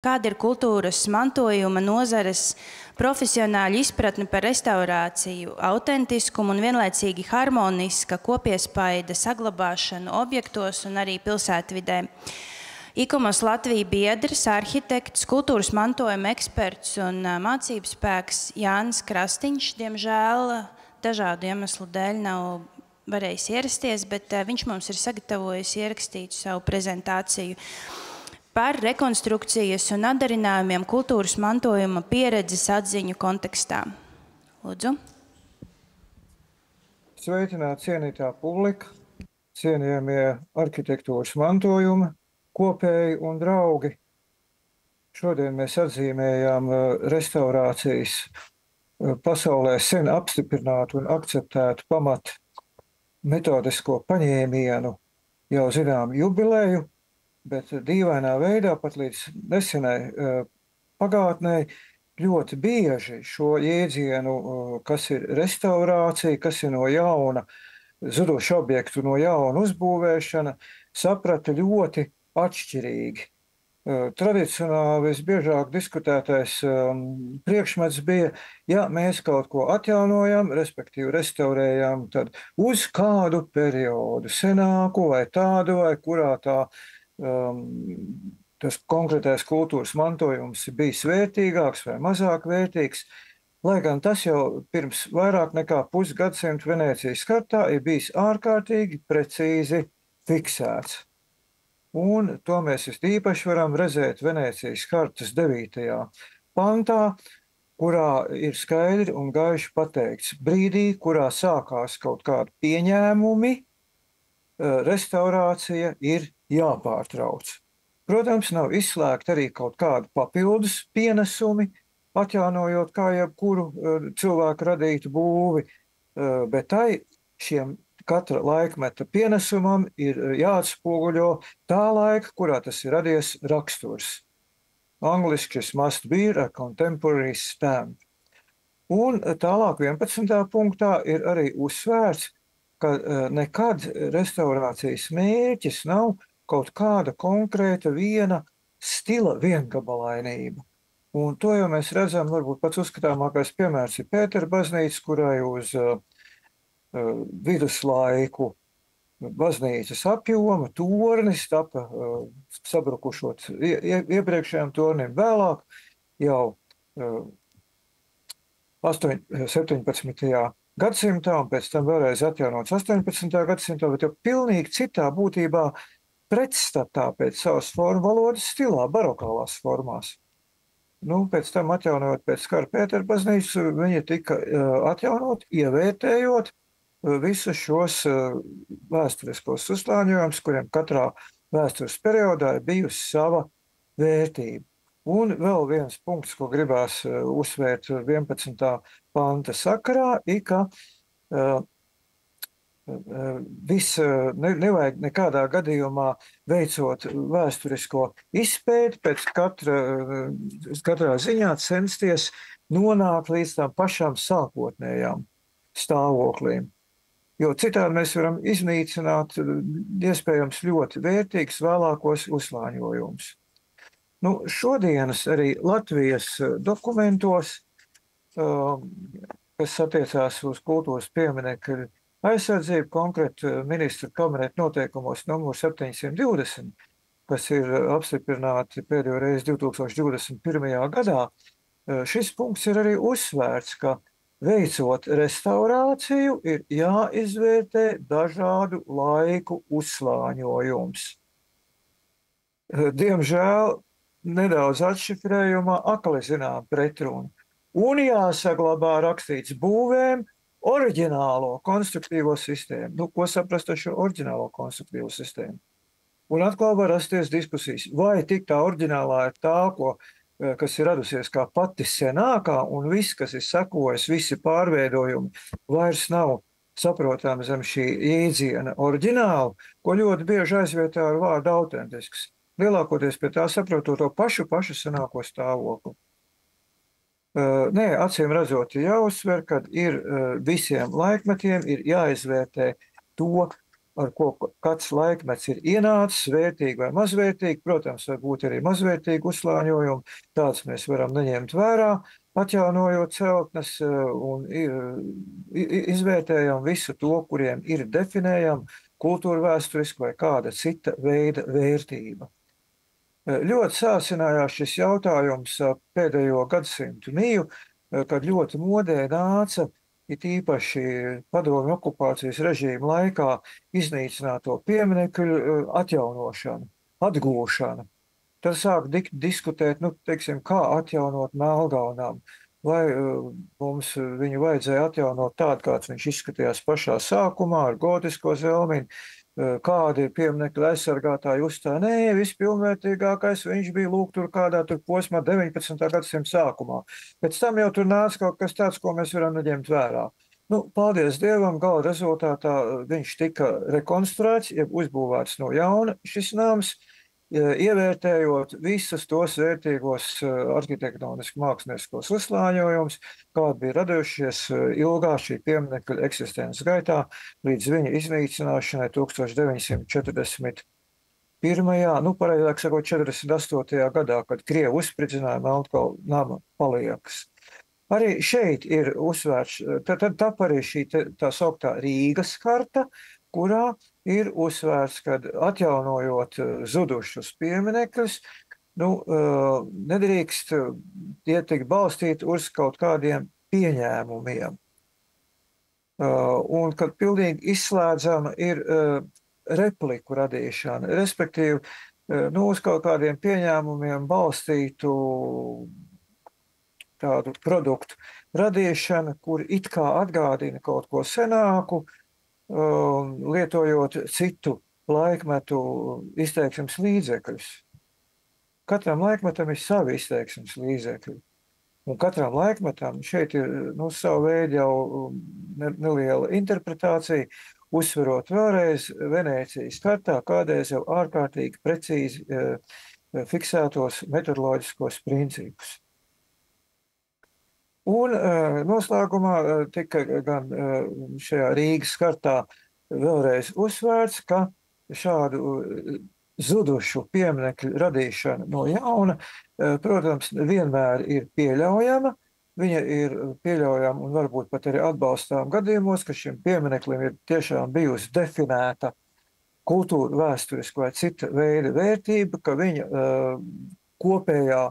Kāda ir kultūras mantojuma nozares profesionāļu izpratne par restaurāciju, autentiskumu un vienlaicīgi harmoniska kopiespaida saglabāšanu objektos un arī pilsētvidē? IKOMOS Latvija biedrs, arhitekts, kultūras mantojuma eksperts un mācību spēks Jānis Krastiņš, diemžēl dažādu iemeslu dēļ nav varējis ierasties, bet viņš mums ir sagatavojis ierakstīt savu prezentāciju par rekonstrukcijas un atdarinājumiem kultūras mantojuma pieredzes atziņu kontekstā. Lūdzu. Sveicināti cienītā publika, cienījamie arhitektūras mantojuma kopēji un draugi. Šodien mēs atzīmējām restaurācijas pasaulē sen apstiprinātu un akceptētu pamat metodisko paņēmienu jau zinām jubileju, bet dīvainā veidā pat līdz nesenai pagātnē ļoti bieži šo jēdzienu, kas ir restaurācija, kas ir no jauna zudošu objektu no jauna uzbūvēšana, saprata ļoti atšķirīgi. Tradicionāli visbiežāk diskutētais priekšmets bija, ja mēs kaut ko atjaunojam, respektīvi restaurējam, tad uz kādu periodu, senāku vai tādu, vai kurā tas konkrētais kultūras mantojums ir bijis vērtīgāks vai mazāk vērtīgs, lai gan tas jau pirms vairāk nekā pusgadsimtu Venēcijas kartā ir bijis ārkārtīgi precīzi fiksēts. Un to mēs īpaši varam redzēt Venēcijas kartas 9. pantā, kurā ir skaidri un gaiši pateikts, brīdī, kurā sākās kaut kādi pieņēmumi, restaurācija ir jāpārtrauc. Protams, nav izslēgta arī kaut kāda papildus pienesumi, atjaunojot kā jebkuru cilvēku radītu būvi, bet tai šiem katra laikmeta pienesumam ir jāatspoguļo tā laika, kurā tas ir radies raksturs. Angliski šis must be a contemporary stamp. Un tālāk 11. punktā ir arī uzsvērts, ka nekad restaurācijas mērķis nav kaut kāda konkrēta viena stila viengabalainība. Un to jau mēs redzam, varbūt pats uzskatāmākais piemērs ir Pētera baznīca, kurai uz viduslaiku baznīcas apjoma tornis tapa sabrukušot iepriekšējām tornim, vēlāk jau 17. gadsimtā un pēc tam vēlreiz atjaunots 18. gadsimtā, bet jau pilnīgi citā būtībā pretstatā pēc savas formu valodas stilā, barokālās formās. Pēc tam atjaunojot pēc kara Pētera baznīcu, viņa tika atjaunot, ievērtējot visus šos vēsturiskos uzslāņojumus, kuriem katrā vēstures periodā ir bijusi sava vērtība. Un vēl viens punkts, ko gribās uzsvērt 11. panta sakarā, ir, ka nevajag nekādā gadījumā veicot vēsturisko izpēti, pēc katrā ziņā censties nonākt līdz tām pašām sākotnējām stāvoklim. Jo citādi mēs varam iznīcināt iespējams ļoti vērtīgus vēlākos uzslāņojumus. Šodienas arī Latvijas dokumentos, kas attiecās uz kultūras pieminekļu aizsardzību, konkrēti ministra kabineta noteikumos numur 720, kas ir apstiprināti pēdējo reizi 2021. gadā, šis punkts ir arī uzsvērts, ka veicot restaurāciju ir jāizvērtē dažādu laiku uzslāņojums. Diemžēl nedaudz atšifrējumā akli zinām pretrunu. Un jāsaglabā rakstīts būvēm oriģinālo konstruktīvo sistēmu. Ko saprast ar šo oriģinālo konstruktīvo sistēmu? Un atkal var rasties diskusijas, vai tik tā oriģinālā ir tā, kas ir radusies kā pati senākā, un viss, kas ir sekojis, visi pārveidojumi, vairs nav saprotami zem šī jēdziena oriģinālu, ko ļoti bieži aizvietā ar vārdu autentisks. Lielākoties pie tā saprotot to pašu senāko stāvokli. Nē, acīm redzot, jāuzsver, ka ir visiem laikmetiem ir jāizvērtē to ar ko kāds laikmets ir ienācis, vērtīgi vai mazvērtīgi. Protams, var būt arī mazvērtīgi uzslāņojumi, tāds mēs varam neņemt vērā, atjaunojot celtnes un izvērtējam visu to, kuriem ir definējama kultūra vēsturiska vai kāda cita veida vērtība. Ļoti sāsinājās šis jautājums pēdējo gadsimtu miju, kad ļoti modē nāca it īpaši padomju okupācijas režīma laikā iznīcināto pieminekļu atjaunošana, atgūšana. Tad sāk diskutēt, teiksim, kā atjaunot Melngalnām. Vai mums viņu vajadzēja atjaunot tādu, kāds viņš izskatījās pašā sākumā ar gotisko zelmini, kādi pieminekļi aizsargātāji uzstāja. Nē, vispilnvērtīgākais viņš bija lūk tur kādā tur posmā 19. gadsimta sākumā. Pēc tam jau tur nāca kaut kas tāds, ko mēs varam neņemt vērā. Paldies Dievam, gala rezultātā viņš tika rekonstruēts, jeb uzbūvēts no jauna šis nams, ievērtējot visus tos vērtīgos arhitektoniski mākslinieskos uzslāņojumus, kādi bija radušies ilgā šī pieminekļa eksistences gaitā līdz viņa iznīcināšanai 1941. Pareizāk sakot, 48. gadā, kad Krievi uzspridzināja Melnkalnu nama paliekas. Arī šeit ir uzsvērts, tad arī šī tā sauktā Rīgas karta, kurā ir uzsvērts, ka atjaunojot zudušus pieminekļus, nedrīkst tie tik balstīt uz kaut kādiem pieņēmumiem. Un kad pilnīgi izslēdzama ir repliku radīšana, respektīvi, uz kaut kādiem pieņēmumiem balstītu tādu produktu radīšana, kur it kā atgādina kaut ko senāku, lietojot citu laikmetu izteiksmes līdzekļus. Katram laikmetam ir savi izteiksmes līdzekļi. Un katram laikmetam šeit ir savu veidu jau neliela interpretācija, uzsverot vēlreiz Venēcijas kartā kādreiz jau ārkārtīgi precīzi fiksētos metodoloģiskos principus. Un noslēgumā tika gan šajā Rīgas kartā vēlreiz uzsvērts, ka šādu zudušu pieminekļu radīšana no jauna, protams, vienmēr ir pieļaujama. Viņa ir pieļaujama un varbūt pat arī atbalstām gadījumos, ka šim piemineklim ir tiešām bijusi definēta kultūra vēsturiska vai cita veida vērtība, ka viņa kopējā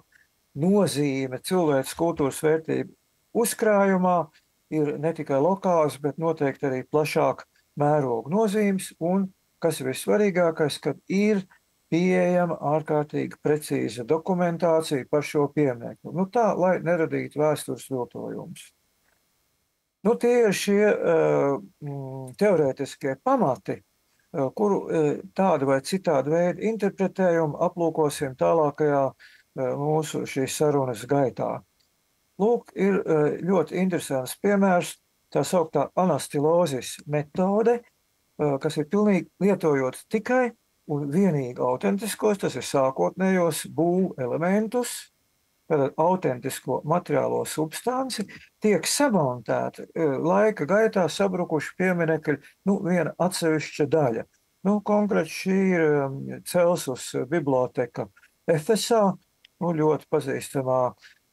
nozīme cilvēces kultūras vērtība uzkrājumā ir ne tikai lokāls, bet noteikti arī plašāk mēroga nozīmes un, kas ir vissvarīgākais, kad ir pieejama ārkārtīgi precīza dokumentācija par šo pieminekli. Tā, lai neradītu vēstures viltojumus. Tie ir šie teorētiskie pamati, kuru tādu vai citādu veidu interpretējumu aplūkosim tālākajā mūsu šīs sarunas gaitā. Lūk, ir ļoti interesants piemērs, tā sauktā anastilozis metode, kas ir pilnīgi lietojot tikai un vienīgi autentiskos, tas ir sākotnējos būvu elementus, tātad autentisko materiālo substanci, tiek samontēta laika gaitā sabrukuši pieminekļi, viena atsevišķa daļa. Konkrēti šī ir Celsus biblioteka Efesā, ļoti pazīstamā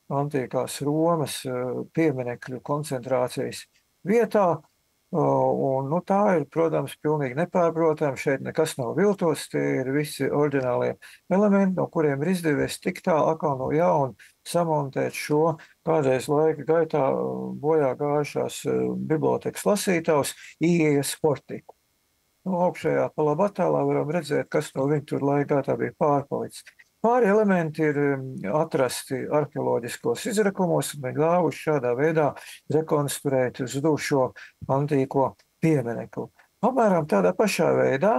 antīkās Romas pieminekļu koncentrācijas vietā. Un, tā ir, protams, pilnīgi nepārprotami. Šeit nekas nav viltots, tie ir visi oriģinālie elementi, no kuriem ir izdevies tik tā atkal no jauna samontēt šo kādreiz laika gaitā bojā gājušās bibliotekas lasītājus ieejas portiku. Augšējā pa labi attēlā varam redzēt, kas no viņa tur laika gaitā bija pārpalicis. Pāri elementi ir atrasti arheoloģiskos izrakumos un ļāvuši šādā veidā rekonstruēt zudušo antīko pieminekli. Apmēram tādā pašā veidā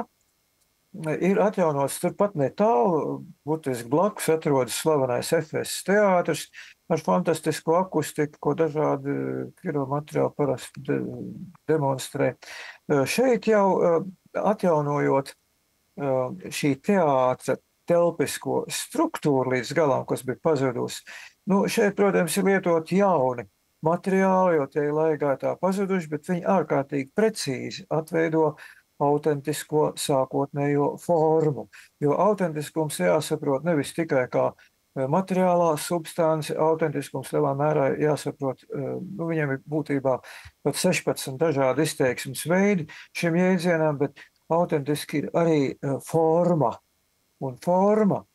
ir atjaunots turpat netālu, būtiski blakus atrodas slavenais Efesas teātris ar fantastisko akustiku, ko dažādi kiromateriāli parasti demonstrē. Šeit jau atjaunojot šī teātra telpisko struktūru līdz galam, kas bija pazudusi. Šeit, protams, ir lietot jauni materiāli, jo tie ir laikā tā pazuduši, bet viņi ārkārtīgi precīzi atveido autentisko sākotnējo formu. Jo autentiskums jāsaprot nevis tikai kā materiālā substance, autentiskums lielā mērā jāsaprot, viņiem ir būtībā pat 16 dažādi izteiksmes veidi šim jēdzienam, bet autentiski ir arī forma. Un forma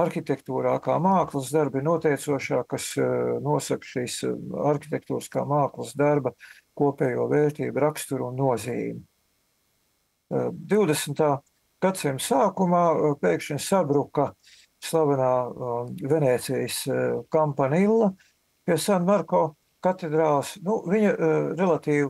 arhitektūrā kā mākslas darbi noteicošā, kas nosaka šīs arhitektūras kā mākslas darba kopējo vērtību, raksturu un nozīmi. 20. gadsimta sākumā pēkšņi sabruka slavenā Venēcijas Campanilla pie San Marko katedrāls. Viņa relatīvi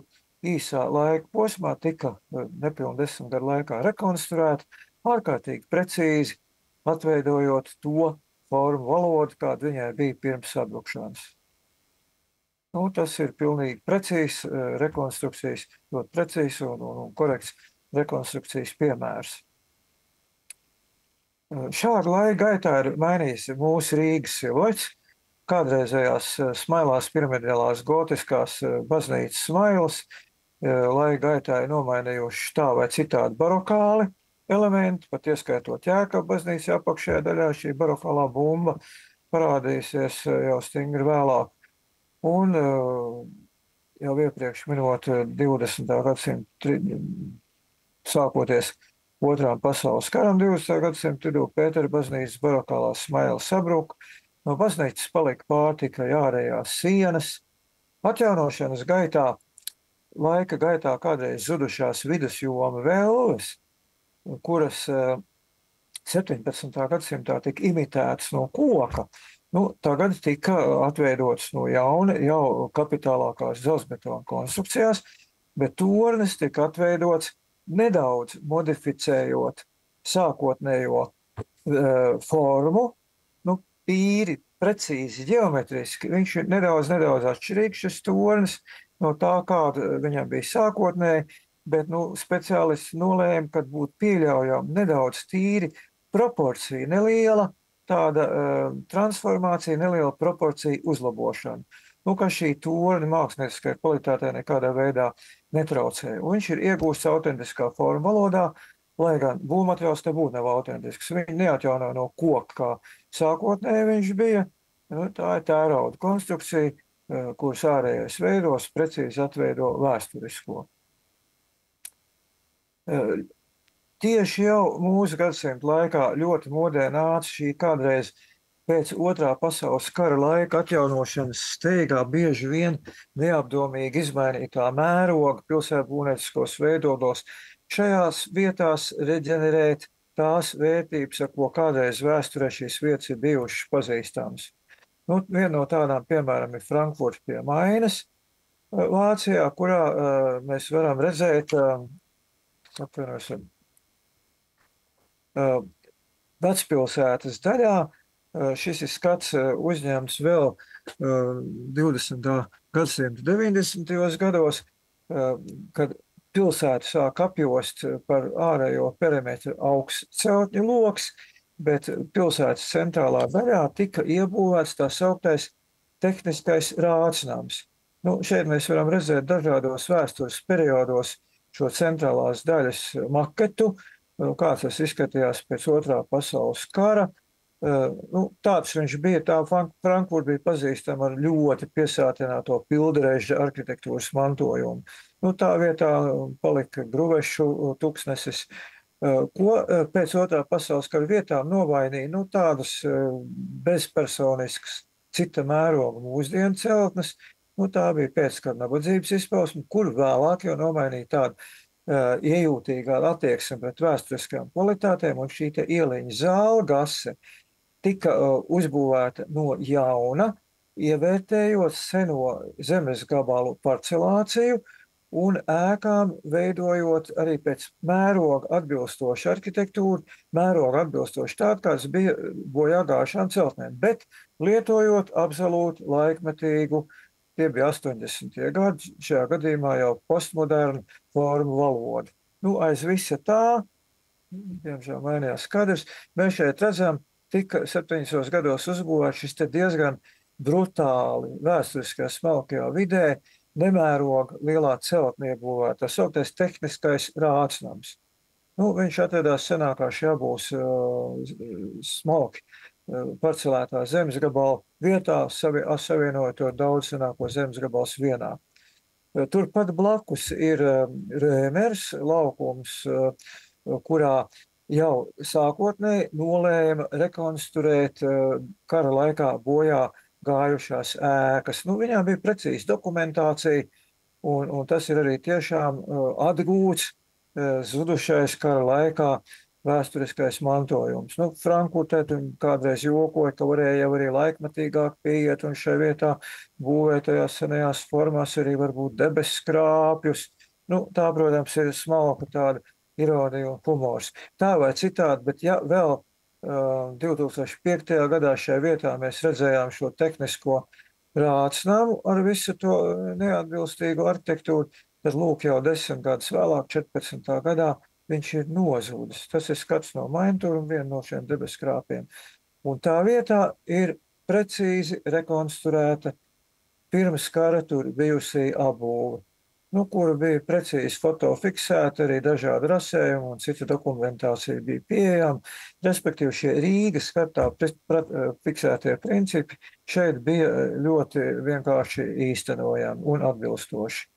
īsā laika posmā tika nepilnu 10 gadu laikā rekonstruēta, ārkārtīgi precīzi atveidojot to formu valodu, kāda viņai bija pirms sabrukšanas. Tas ir pilnīgi precīzs rekonstrukcijas, ļoti precīzs un korekts rekonstrukcijas piemērs. Šāda laika gaitā ir mainījis mūsu Rīgas siluets, kādreizējās smailās piramidālās gotiskās baznīcas smailas, laika gaitā ir nomainījuši tā vai citādi barokāli elementi, pat ieskaitot Jēkabu baznīcas apakšējā daļā, šī barokālā bumba parādīsies jau stingri vēlāk. Un jau iepriekš minot 20. gadsimta sākoties Otrām pasaules karam 20. gadsimta vidū Pētera baznīcas barokālās smailes sabruka, no baznīcas palika pār tikai ārējās sienas. Atjaunošanas gaitā, laika gaitā kādreiz zudušās vidusjoma velves, kuras 17. gadsimtā tika imitētas no koka, tagad tika atveidotas no jauna, jau kapitālākās dzelzbetona konstrukcijās, bet tornis tika atveidots nedaudz modificējot sākotnējo formu, tīri, precīzi, ģeometriski. Viņš ir nedaudz atšķirīgs šis tornis no tā, kāda viņam bija sākotnēji, bet speciālisti nolēma, ka būtu pieļaujama nedaudz tīri proporcija neliela, tāda transformācija, neliela proporcija uzlabošana. Ka šī torņa mākslinieciskai kvalitātei nekādā veidā netraucē. Un viņš ir iegūsts autentiskā forma valodā, lai gan būvmateriāls te būtu nav autentisks. Viņi neatjauno no koka, kā sākotnēji viņš bija. Tā ir tērauda konstrukcija, kuras ārējais veidos precīzi atveido vēsturisko. Tieši jau mūsu gadsimta laikā ļoti modē nāca šī kādreiz pēc Otrā pasaules kara laika atjaunošanas steigā bieži vien neapdomīgi izmainītā mēroga pilsētbūvnieciskos veidolos šajās vietās reģenerēt tās vērtības, ar ko kādreiz vēsturē šīs vietas ir bijušas pazīstamas. Viena no tādām, piemēram, ir Frankfurta pie Mainas, Vācijā, kurā mēs varam redzēt vecpilsētas daļā. Šis ir skats uzņemts vēl 20. gadsimta 90. gados, kad pilsētu sāk apjost par ārējo perimetru augsts celtņu loks, bet pilsētas centrālā daļā tika iebūvēts tā sauktais tehniskais rādsnams. Šeit mēs varam redzēt dažādos vēstures periodos šo centrālās daļas maketu, kāds tas izskatījās pēc Otrā pasaules kara. Tāds viņš bija, tā Frankfurta bija pazīstama ar ļoti piesātināto pildereža arhitektūras mantojumu. Tā vietā palika Gruvešu tūkstnesis, ko pēc Otrā pasaules kara vietām novainīja tādas bezpersoniskas cita mēroga mūsdienu celtnes. Tā bija pēckara nabadzības izpausme, kur vēlāk jau nomainīja tādu iejūtīgā attieksme pret vēsturiskajām kvalitātēm, un šī te ieliņa zāle gase tika uzbūvēta no jauna, ievērtējot seno zemes gabalu parcelāciju un ēkām veidojot arī pēc mēroga atbilstošu arhitektūru, mēroga atbilstoši tādu, kāds bija bojā gājušām celtnēm, bet lietojot absolūti laikmetīgu, tie bija 80. gadi, šajā gadījumā jau postmodernu formu valodu. Aiz visa tā, diemžēl mainījās kadrs, mēs šeit redzam, tika 70. gados uzbūvēts šis te diezgan brutāli vēsturiskajā smalkajā vidē nemēroga lielā celtnē būvēta, tā sauktais tehniskais rācnams. Nu, viņš atradās senākā Šjabūs smalki parcelētā zemes gabala vietā, savienojot to daudz senāko zemes gabals vienā. Turpat blakus ir Rēmers laukums, kurā jau sākotnēji nolēma rekonstruēt kara laikā bojā gājušās ēkas. Nu, viņām bija precīzi dokumentācija, un tas ir arī tiešām atgūts zudušais kara laikā vēsturiskais mantojums. Nu, Frankfurtē kādreiz jokoja, ka varēja jau arī laikmetīgāk pieiet un šai vietā būvētajās senajās formās arī varbūt debesskrāpjus. Nu, tā, protams, ir smalka tāda ironija un humors. Tā vai citādi, bet ja vēl 2005. Gadā šajā vietā mēs redzējām šo tehnisko rācnamu ar visu to neatbilstīgu arhitektūru, tad lūk jau 10 gadus vēlāk, 14. gadā, viņš ir nozudis. Tas ir skats no Maintura un viena no šiem debeskrāpiem. Un tā vietā ir precīzi rekonstruēta pirms kara tur bijusī apbūve, nu, kura bija precīzi fotofiksēta, arī dažādi rasējumi un cita dokumentācija bija pieejama. Respektīvi šie Rīgas kartā fiksētie principi šeit bija ļoti vienkārši īstenojami un atbilstoši.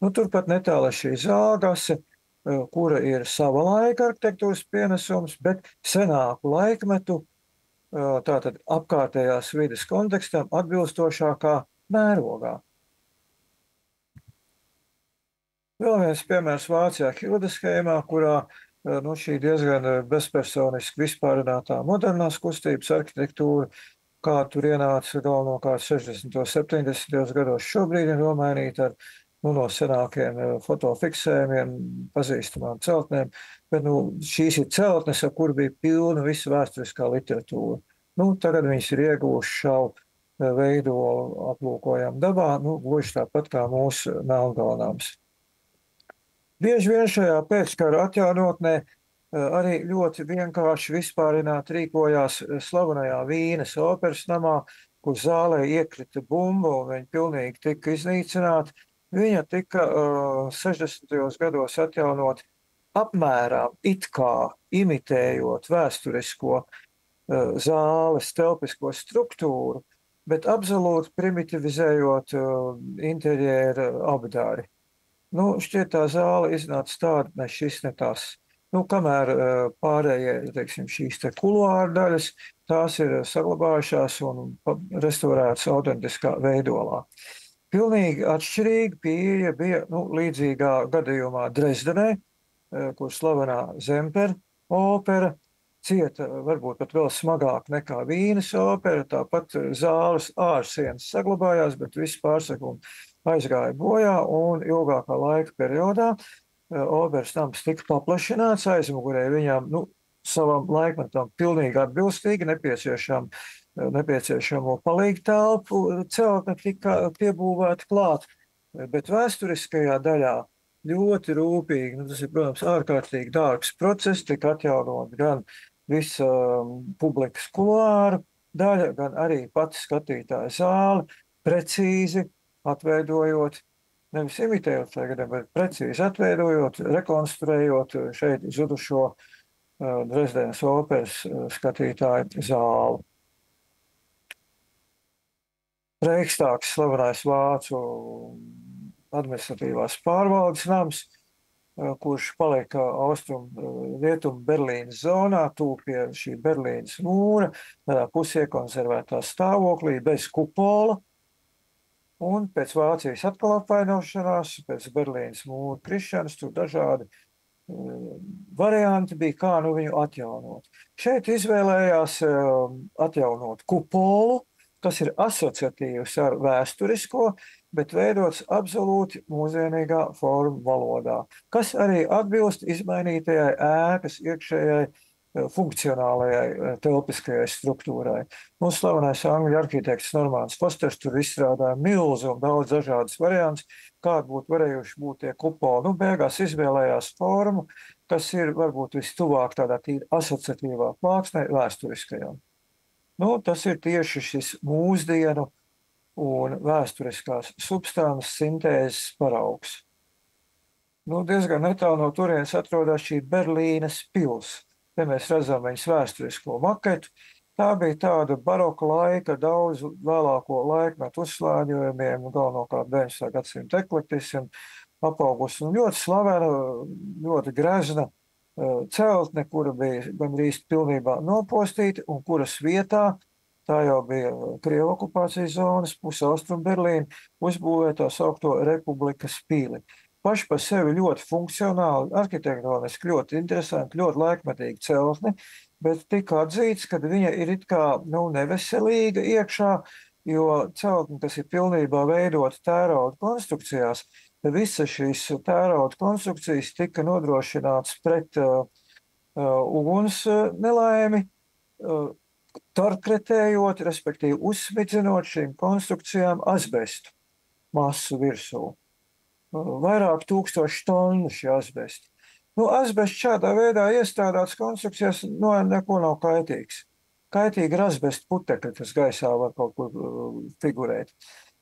Nu, turpat netālu šī Zāgase, kura ir sava laika arhitektūras pienesums, bet senāku laikmetu, tātad apkārtējās vides kontekstam atbilstošākā mērogā. Vēl viens piemērs Vācijā Hildeshēmā, kurā nu, šī diezgan bezpersoniski vispārinātā modernās kustības arhitektūra, kā tur ienāca galvenokārt 60. un 70. gados, šobrīd ir nomainīta ar no senākiem fotofiksējumiem, pazīstamām celtnēm, bet šīs ir celtnes, ar kur bija pilna visa vēsturiskā literatūra. Tagad viņas ir ieguvuši šau veidolu aplūkojam dabā, gluži tāpat kā mūsu Melnkalnāms. Bieži vien šajā pēckara atjaunotnē arī ļoti vienkārši vispārināt rīkojās slavenajā Vīnes operas namā, kur zālē iekrita bumba un viņa pilnīgi tika iznīcināta. Viņa tika 60. gados atjaunot apmēram it kā imitējot vēsturisko zāles telpisko struktūru, bet absolūti primitivizējot interjera apdari. Šķiet tā zāle iznāca tāda, ne šis, ne tas. Kamēr pārējie, teiksim, šīs te kuluāra daļas, tās ir saglabājušās un restaurētas autentiskā veidolā. Pilnīgi atšķirīga pieeja bija līdzīgā gadījumā Dresdenē, kur slavenā Zemper opera cieta varbūt pat vēl smagāk nekā Vīnes opera, tāpat zāles ārsienas saglabājās, bet viss pārsakumi aizgāja bojā un ilgākā laika periodā operas nams tika paplašināts, aizmugurē viņām savam laikmetam pilnīgi atbilstīgi nepieciešamo palīgu telpu celtne tika piebūvēta klāt, bet vēsturiskajā daļā ļoti rūpīgi, tas ir, protams, ārkārtīgi dārgs process, tika atjaunot gan visa publikas kuluāra daļa, gan arī pati skatītāja zāle, precīzi atveidojot, nevis imitējot tagad, bet precīzi atveidojot, rekonstruējot šeit zudušo Dresdenes operas skatītāju zāli. Reichstāgs, slavenais vācu administratīvās pārvaldes nams, kurš palika rietumu Berlīnas zonā, tūp pie šī Berlīnas mūra, tādā pusiekonservētā stāvoklī, bez kupola. Un pēc Vācijas atkal apvainošanās, pēc Berlīnas mūra krišanas, tur dažādi varianti bija, kā viņu atjaunot. Šeit izvēlējās atjaunot kupolu, kas ir asociatīvs ar vēsturisko, bet veidots absolūti mūsdienīgā formu valodā, kas arī atbilst izmainītajai ēkas iekšējai funkcionālajai telpiskajai struktūrai. Mūsu slavenais angļu arhitekts Normāns Fosters tur izstrādāja milzu un daudz dažādas variants, kādi būtu varējuši būt tie kupoli. Beigās izvēlējās formu, kas ir varbūt vistuvāk tādā tīri asociatīvā plāksnē vēsturiskajām. Tas ir tieši šis mūsdienu un vēsturiskās substances sintēzes paraugs. Nu, diezgan netālu no turienes atrodas šī Berlīnes pils. Te mēs redzam viņas vēsturisko maketu. Tā bija tāda baroka laika, daudz vēlāko laikmetu uzslāņojumiem, galvenokārt 19. gadsimta eklektismu, apaugusi un ļoti slavena, ļoti grezna celtne, kura bija gandrīz pilnībā nopostīta un kuras vietā, tā jau bija Krievu okupācijas zonas, pusaustrumu Berlīna, uzbūvēja tā saukto Republikas pili. Paši par sevi ļoti funkcionāli, arhitektoniski ļoti interesanti, ļoti laikmetīgi celtne, bet tika atzīts, ka viņa ir it kā neveselīga iekšā, jo celtne, kas ir pilnībā veidota tērauda konstrukcijās, tad visas šīs tērauda konstrukcijas tika nodrošināts pret uguns nelaimi, tarkretējot, respektīvi uzsmidzinot šīm konstrukcijām asbestu masu virsū. Vairāk tūkstoši tonu šī asbesta. Asbests šādā veidā iestādāts konstrukcijās neko nav kaitīgs. Kaitīgi ir asbesta putekļi, kas gaisā var kaut kur figurēt.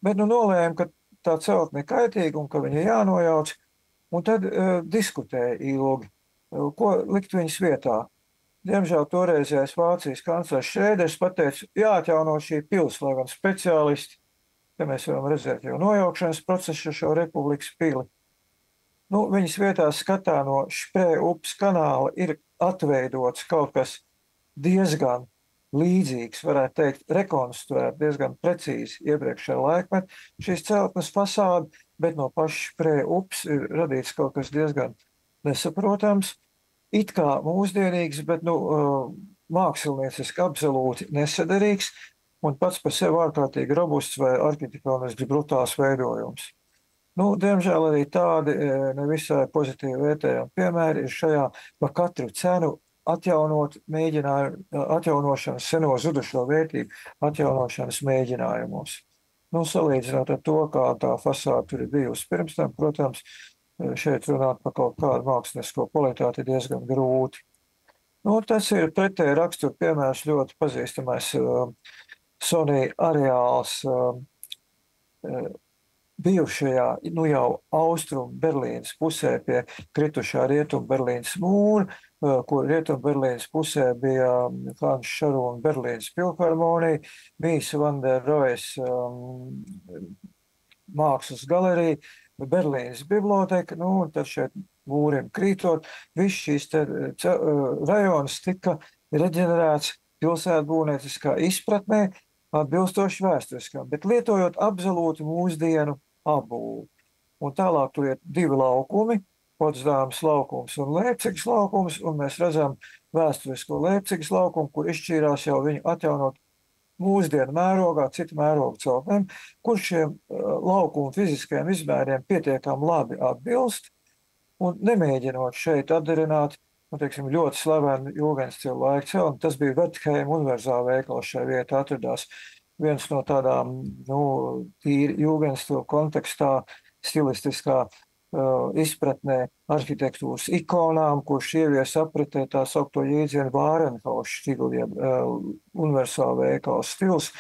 Bet nolēma, ka tā celtne ir kaitīga un ka viņa jānojauc, un tad diskutēja ilgi, ko likt viņas vietā. Diemžēl toreizējais Vācijas kanclers Šrēders pateica, jāatjauno šī pils, lai gan speciālisti. Te mēs varam redzēt jau nojaukšanas procesu šo Republikas pili. Viņas vietā skatā no Šprē upes kanāla ir atveidots kaut kas diezgan līdzīgs, varētu teikt, rekonstruēt diezgan precīzi iepriekšējā laikmetā šīs celtnes fasādi, bet no paša Šprē upes ir radīts kaut kas diezgan nesaprotams, it kā mūsdienīgs, bet mākslinieciski absolūti nesaderīgs, un pats par sevi ārkārtīgi robusts vai arhitektoniski brutāls veidojums. Diemžēl arī tādi nevisai pozitīvi vērtējami piemēri ir šajā par katru cenu atjaunošanas seno zudušo vērtību atjaunošanas mēģinājumos. Salīdzinot ar to, kā tā fasāde tur ir bijusi pirms tam, protams, šeit runāt par kaut kādu mākslinisko kvalitāti diezgan grūti. Tas ir pretēji rakstura piemērs ļoti pazīstamais Sony areāls bijušajā, jau austrumu Berlīnas pusē pie kritušā rietumu Berlīnas mūra, kur rietumu Berlīnas pusē bija Hans Šarūna Berlīnas filharmonija, Mīsa van der Rohes mākslas galerija, Berlīnas biblioteka, un tad šeit mūrim krītot, viss šīs rajonas tika reģenerēts pilsētbūvnieciskā izpratnē, atbilstoši vēsturiskam, bet lietojot absolūti mūsdienu apbūvi. Un tālāk tur ir divi laukumi, Potsdamas laukums un Leipcigas laukums, un mēs redzam vēsturisko Leipcigas laukumu, kur izšķīrās jau viņu atjaunot mūsdienu mērogā, citu mērogu celtnēm, kur šiem laukumu fiziskajiem izmēriem pietiekami labi atbilst, un nemēģinot šeit atdarināt, ļoti slavenu jūgenstilu laika celtni. Tas bija Wertheima univerzāla veikals šajā vietā atradās viens no tādām, tīri jūgenstilu kontekstā, stilistiskā izpratnē arhitektūras ikonām, kurš ievies apritē tā saukto jēdzienu Vārenhaus stilu, jeb universāla veikals stils,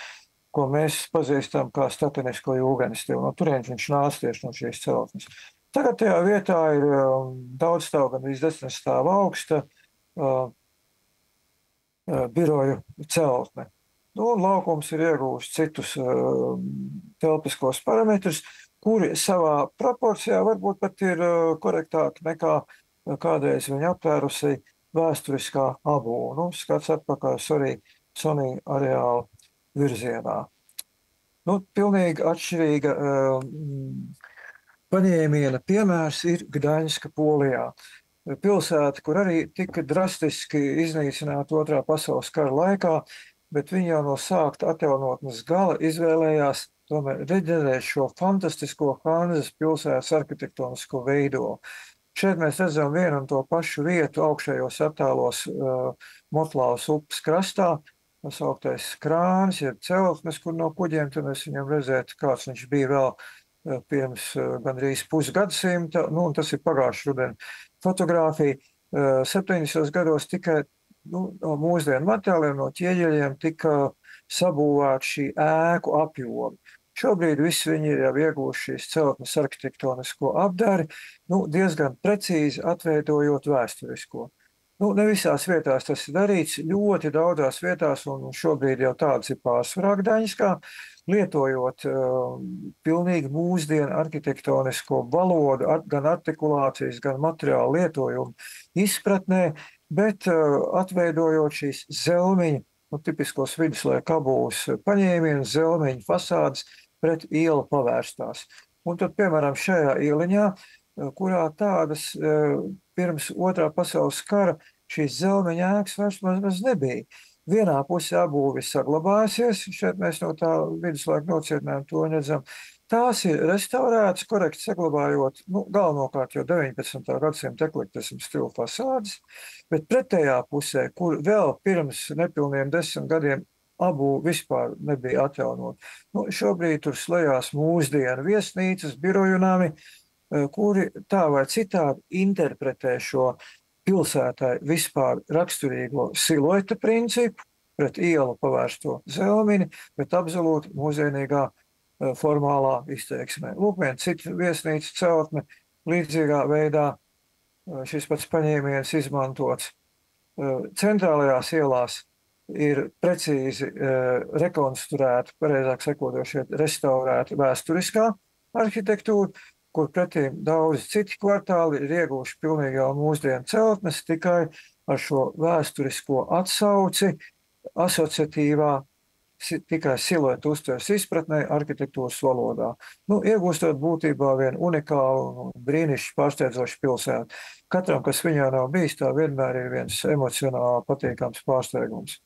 ko mēs pazīstam kā statenisko jūgenstilu. Turienes viņš nāca tieši no šīs celtnes. Tagad tajā vietā ir daudz stāvu, gan 10 stāvu augsta biroju celtne. Laukums ir iegūst citus telpiskos parametrus, kuri savā proporcijā varbūt pat ir korektāki nekā kādreiz viņa aptvērusī vēsturiskā apbūve. Skats atpakaļ Sony areāla virzienā. Pilnīgi atšķirīga paņēmiena piemērs ir Gdaņska Polijā. Pilsēta, kur arī tika drastiski iznīcināta Otrā pasaules kara laikā, bet viņi jau no sākta atjaunotnes gala izvēlējās tomēr reģenerēt šo fantastisko Hanzas pilsētas arhitektonisko veido. Šeit mēs redzam vienu un to pašu vietu augšējos attēlos Motlavas upes krastā, tas augtais krāns, jeb celtnes, kur no kuģiem, tad mēs viņam redzētu, kāds viņš bija vēl pirms gandrīz pusgadsimta, un tas ir pagājušā rudena fotogrāfija. 70. gados tikai no mūsdienu materiāliem, no ķieģeļiem tika sabūvēta šī ēku apjoma. Šobrīd visi viņi ir jau ieguvuši šīs celtnes arhitektonisko apdari, diezgan precīzi atveidojot vēsturisko. Ne visās vietās tas ir darīts, ļoti daudzās vietās, un šobrīd jau tāds ir pārsvarā Gdaņskā, lietojot pilnīgi mūsdienu arhitektonisko valodu, gan artikulācijas, gan materiālu lietojumu izpratnē, bet atveidojot šīs zelmiņu, tipiskos viduslaika abūs paņēmienus, zelmiņu fasādes pret ielu pavērstās. Un tad, piemēram, šajā ieliņā, kurā tādas pirms Otrā pasaules kara šīs zelmeņa ēkas vairs maz nebija. Vienā pusē abūve saglabājusies, šeit mēs no tā viduslaika nocietnēm to redzam. Tās ir restaurētas, korekti saglabājot, galvenokārt jau 19. gadsimta eklektismu stilu fasādes, bet pretējā pusē, kur vēl pirms nepilniem 10 gadiem abūve vispār nebija atjaunot. Šobrīd tur slējās mūsdienu viesnīcas, biroju nami, kuri tā vai citādi interpretē šo pilsētai vispār raksturīgo silueta principu pret ielu pavērsto zelmini, bet absolūti mūsdienīgā formālā izteiksmē. Lūk, viena cita viesnīca celtne, līdzīgā veidā šis pats paņēmiens izmantots. Centrālajās ielās ir precīzi rekonstruēta, pareizāk sakodošie, restaurēta vēsturiskā arhitektūra, kur pretīm daudz citi kvartāli ir ieguvuši pilnīgi jau mūsdienu celtnes, tikai ar šo vēsturisko atsauci, asociatīvā, tikai siluetu uztveres izpratnē arhitektūras valodā. Iegūstot būtībā vienu unikālu un brīnišķi pārsteidzošu pilsētu. Katram, kas viņā nav bijis, tā vienmēr ir viens emocionāli patīkams pārsteigums.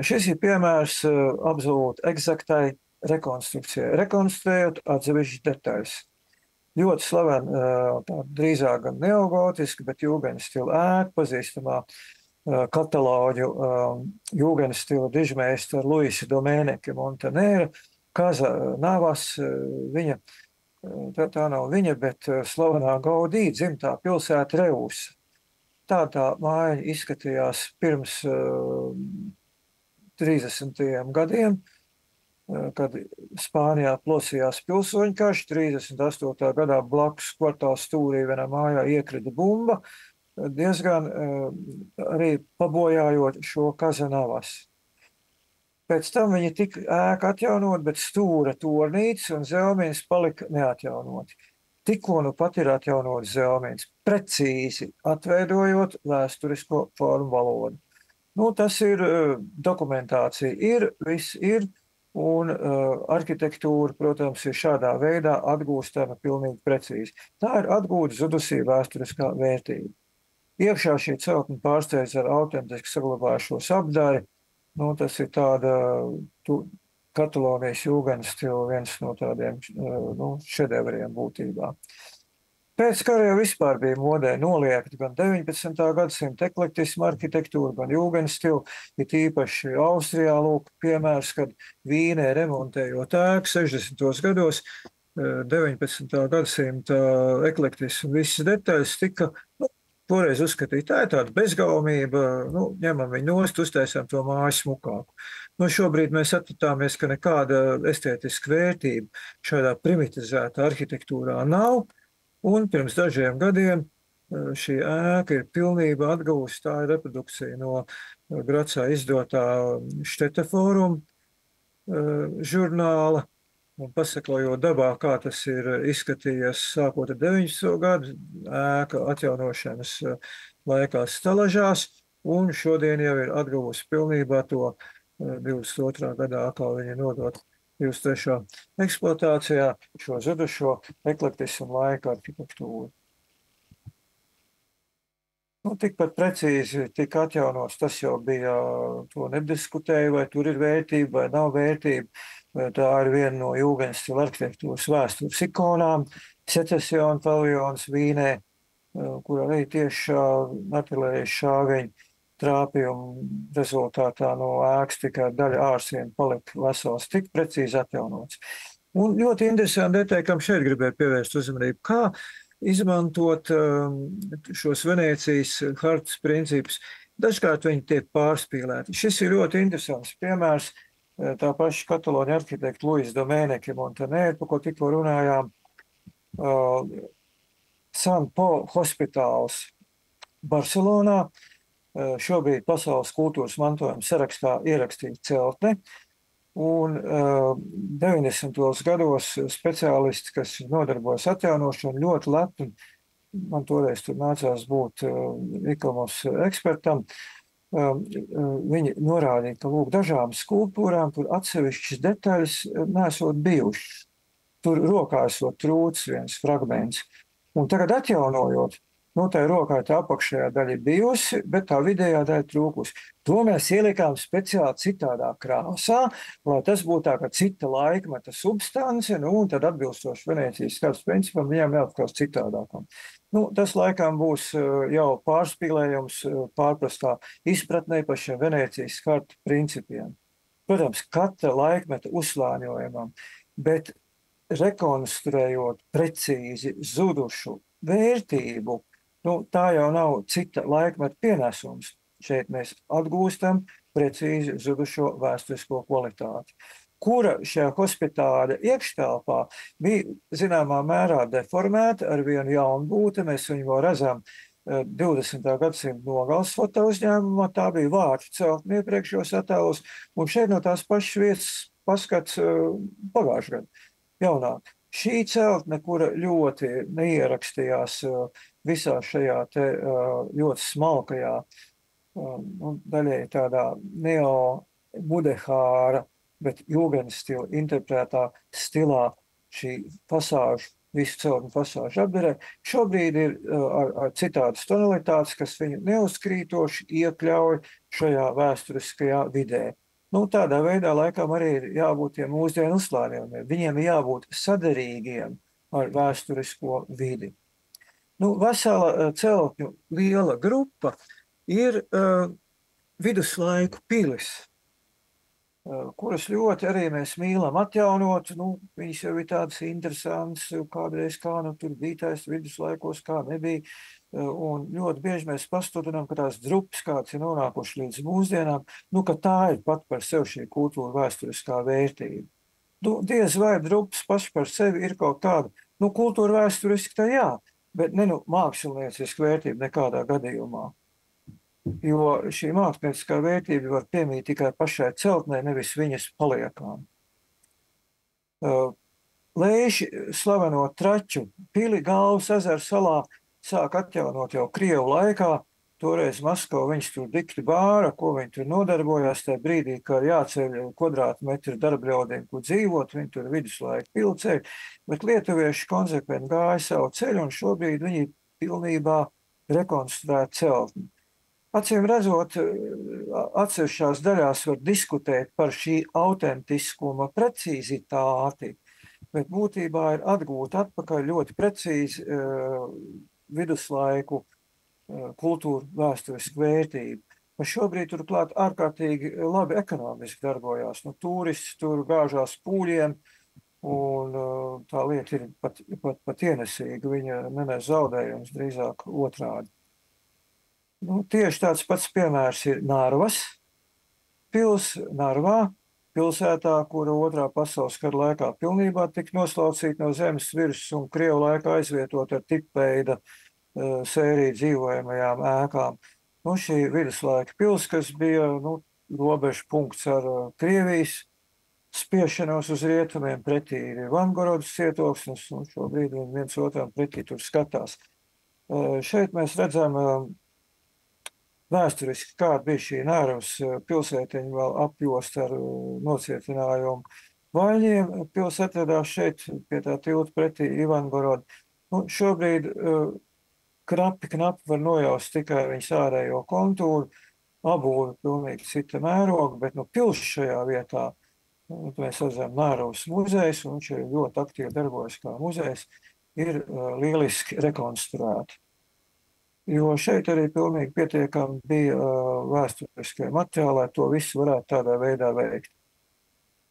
Šis ir piemērs absolūti eksaktai rekonstrukcijai. Rekonstruējot atsevišķi detaļas. Ļoti slavena, drīzāk gan neogotiska, bet jūgenstila ēka, pazīstamā kataloģu jūgenstila dižmeistara Luisa Domēneke Montanēra, Kaza Navas, viņa, tā nav viņa, bet slavenā Gaudī dzimtā pilsēta Reusa. Tā māja izskatījās pirms 30. gadiem, kad Spānijā plosījās pilsoņu karš, 38. gadā blakus kvartāla stūrī vienā mājā iekrita bumba, diezgan arī pabojājot šo Kazanavas. Pēc tam viņi tika ēka atjaunot, bet stūra tornītes un zelmīns palika neatjaunoti. Tikko pat ir atjaunot zelmīns, precīzi atveidojot vēsturisko formu valodu. Tas ir dokumentācija, viss ir, un arhitektūra, protams, ir šādā veidā atgūstama pilnīgi precīzi. Tā ir atgūta zudusī vēsturiskā vērtība. Iekšā šī celtne pārsteidz ar autentiski saglabājušos apdari. Tas ir tāda Katalonijas jūgenstila viens no tādiem šedevriem būtībā. Pēc kara jau vispār bija modē noliekta gan 19. gadsimta eklektisma arhitektūra, gan jūgenstila, it īpaši Austrijā, lūk, piemērs, kad Vīnē remontējot ēku 60. gados, 19. gadsimta eklektisma visas detaļas tika, toreiz uzskatīt, tā ir tāda bezgaumība, ņemam viņu nost, uztaisām to māju smukāku. Šobrīd mēs attāmies, ka nekāda estētiska vērtība šādā primitizētā arhitektūrā nav. Un pirms dažiem gadiem šī ēka ir pilnībā atguvusi, tā ir reprodukcija no Gracā izdotā Štete fóruma žurnāla, un pasakojot dabā, kā tas ir izskatījies sākot ar 90. gadu, ēka atjaunošanas laikā stalažās, un šodien jau ir atguvusi pilnībā to 22. gadā, kā viņa nodot 23. eksploatācijā šo zudušo eklektismu laika arhitektūru. Tikpat precīzi tika atjaunots, tas jau bija, to nediskutēja, vai tur ir vērtība vai nav vērtība. Tā ir viena no jūgenstila arhitektūras vēstures ikonām, Secesiona paviljons Vīnē, kur arī tieši artilērijas šāviņu trāpījumu rezultātā no ēkas tikai daļa ārsiena palika vesels, tik precīzi atjaunots. Un ļoti interesanti detaļa, kam šeit gribēju pievērst uzmanību, kā izmantot šos Venēcijas hartas principus. Dažkārt viņi tiek pārspīlēti. Šis ir ļoti interesants piemērs, tā paša Katalāņu arhitekta Luisa Domēneke Montaner, par ko tikko runājām, San Po hospitāls Barcelonā, šobrīd pasaules kultūras mantojuma sarakstā ierakstīta celtne, un 90. gados speciālisti, kas nodarbojas atjaunošanu, ļoti lepni, man toreiz tur nācās būt ikomos ekspertam, viņi norādīja, ka lūk, dažām skulptūrām tur atsevišķas detaļas nesot bijušas. Tur rokā esot trūcis viens fragments. Un tagad atjaunojot, tā rokā tā apakšējā daļa bijusi, bet tā vidējā daļa trūkusi. To mēs ielikām speciāli citādā krāsā, lai tas būtu tā kā cita laikmeta substance, un tad atbilstoši Venēcijas kartas principam viņam jāatkās citādākam. Tas laikam būs jau pārspīlējums pārprastā izpratnē par šiem Venēcijas kartu principiem. Protams, katra laikmeta uzslāņojumam, bet rekonstruējot precīzi zudušu vērtību, tā jau nav cita laikmeta pienesums. Šeit mēs atgūstam precīzi zudušo vēsturisko kvalitāti, kura šajā hospitāļa iekštelpā bija zināmā mērā deformēta ar vienu jaunbūti. Mēs viņu vēl redzam 20. gadsimta nogales foto uzņēmumā. Tā bija vārtu celtne iepriekšējos attēlos, un šeit no tās pašas vietas paskats pagājušajā gadā jaunāk. Šī celtne, kura ļoti neierakstījās visā šajā te ļoti smalkajā, daļai tādā neo-mudehāra, bet jūgenstila interpretā stilā šī pasāžu, visu celtņu pasāžu apdarē, šobrīd ir ar citādas tonalitātes, kas viņu neuzkrītoši iekļauj šajā vēsturiskajā vidē. Tādā veidā laikam arī ir jābūt tiem mūsdienu uzslāņojumiem. Viņiem ir jābūt saderīgiem ar vēsturisko vidi. Vesela celtņu liela grupa ir viduslaiku pilis, kuras ļoti arī mēs mīlam atjaunot. Viņas jau ir tādas interesantas, kādreiz kā tur bija tais viduslaikos, kā nebija. Un ļoti bieži mēs pastudinām, ka tās drupas, kāds ir nonākuši līdz mūsdienām, ka tā ir pat par sevi šī kultūra vēsturiskā vērtība. Diez vai drupas paši par sevi ir kaut kāda, kultūra vēsturiski tā jā, bet ne mākslinieciska vērtība nekādā gadījumā. Jo šī mākslinieckā vērtība var piemīt tikai pašai celtnei, nevis viņas paliekām. Leiši slaveno Traķu pili Galvas ezera salā sāk atjaunot jau Krievu laikā. Toreiz Maskava viņus tur dikti bāra, ko viņi tur nodarbojās tajā brīdī, ka jāceļ kvadrātmetri darbļaudiem, kur dzīvot, viņi tur viduslaiku pilceļ, bet lietuvieši konsekventi gāja savu ceļu, un šobrīd viņi pilnībā rekonstruē celtni. Acīm redzot, atsevišķās daļās var diskutēt par šī autentiskuma precizitāti, bet būtībā ir atgūta atpakaļ ļoti precīzi viduslaiku kultūra vēsturisku vērtību. Šobrīd turklāt ārkārtīgi labi ekonomiski darbojās. Turisti tur gāžās pūļiem, un tā lieta ir pat ienesīga. Viņa nenes zaudējums, drīzāk otrādi. Tieši tāds pats piemērs ir Narvas pils Narvā, pilsētā, kura otrā pasaules kara laikā pilnībā tika noslaucīta no zemes virsmas un Krievu laikā aizvietot ar tipveida sēriju dzīvojamajām ēkām. Šī viduslaika pils, kas bija robežu punkts ar Krievijas spiešanos uz rietumiem, pretī ir Vangorodas cietoksnis, un šobrīd viens otram pretī tur skatās. Šeit mēs redzam vēsturiski, kāda bija šī Narvas pilsētiņa vēl apjost ar nocietinājumu vaļņiem. Pils atradās šeit pie tā tilta pretī Ivangoroda. Šobrīd knapi var nojaust tikai viņas ārējo kontūru, abūvi pilnīgi cita mēroga, bet pils šajā vietā, mēs redzam Narvas muzejs, un viņš ir ļoti aktīvi darbojas kā muzejs, ir lieliski rekonstruēti. Jo šeit arī pilnīgi pietiekami bija vēsturiskie materiāli, lai to visu varētu tādā veidā veikt.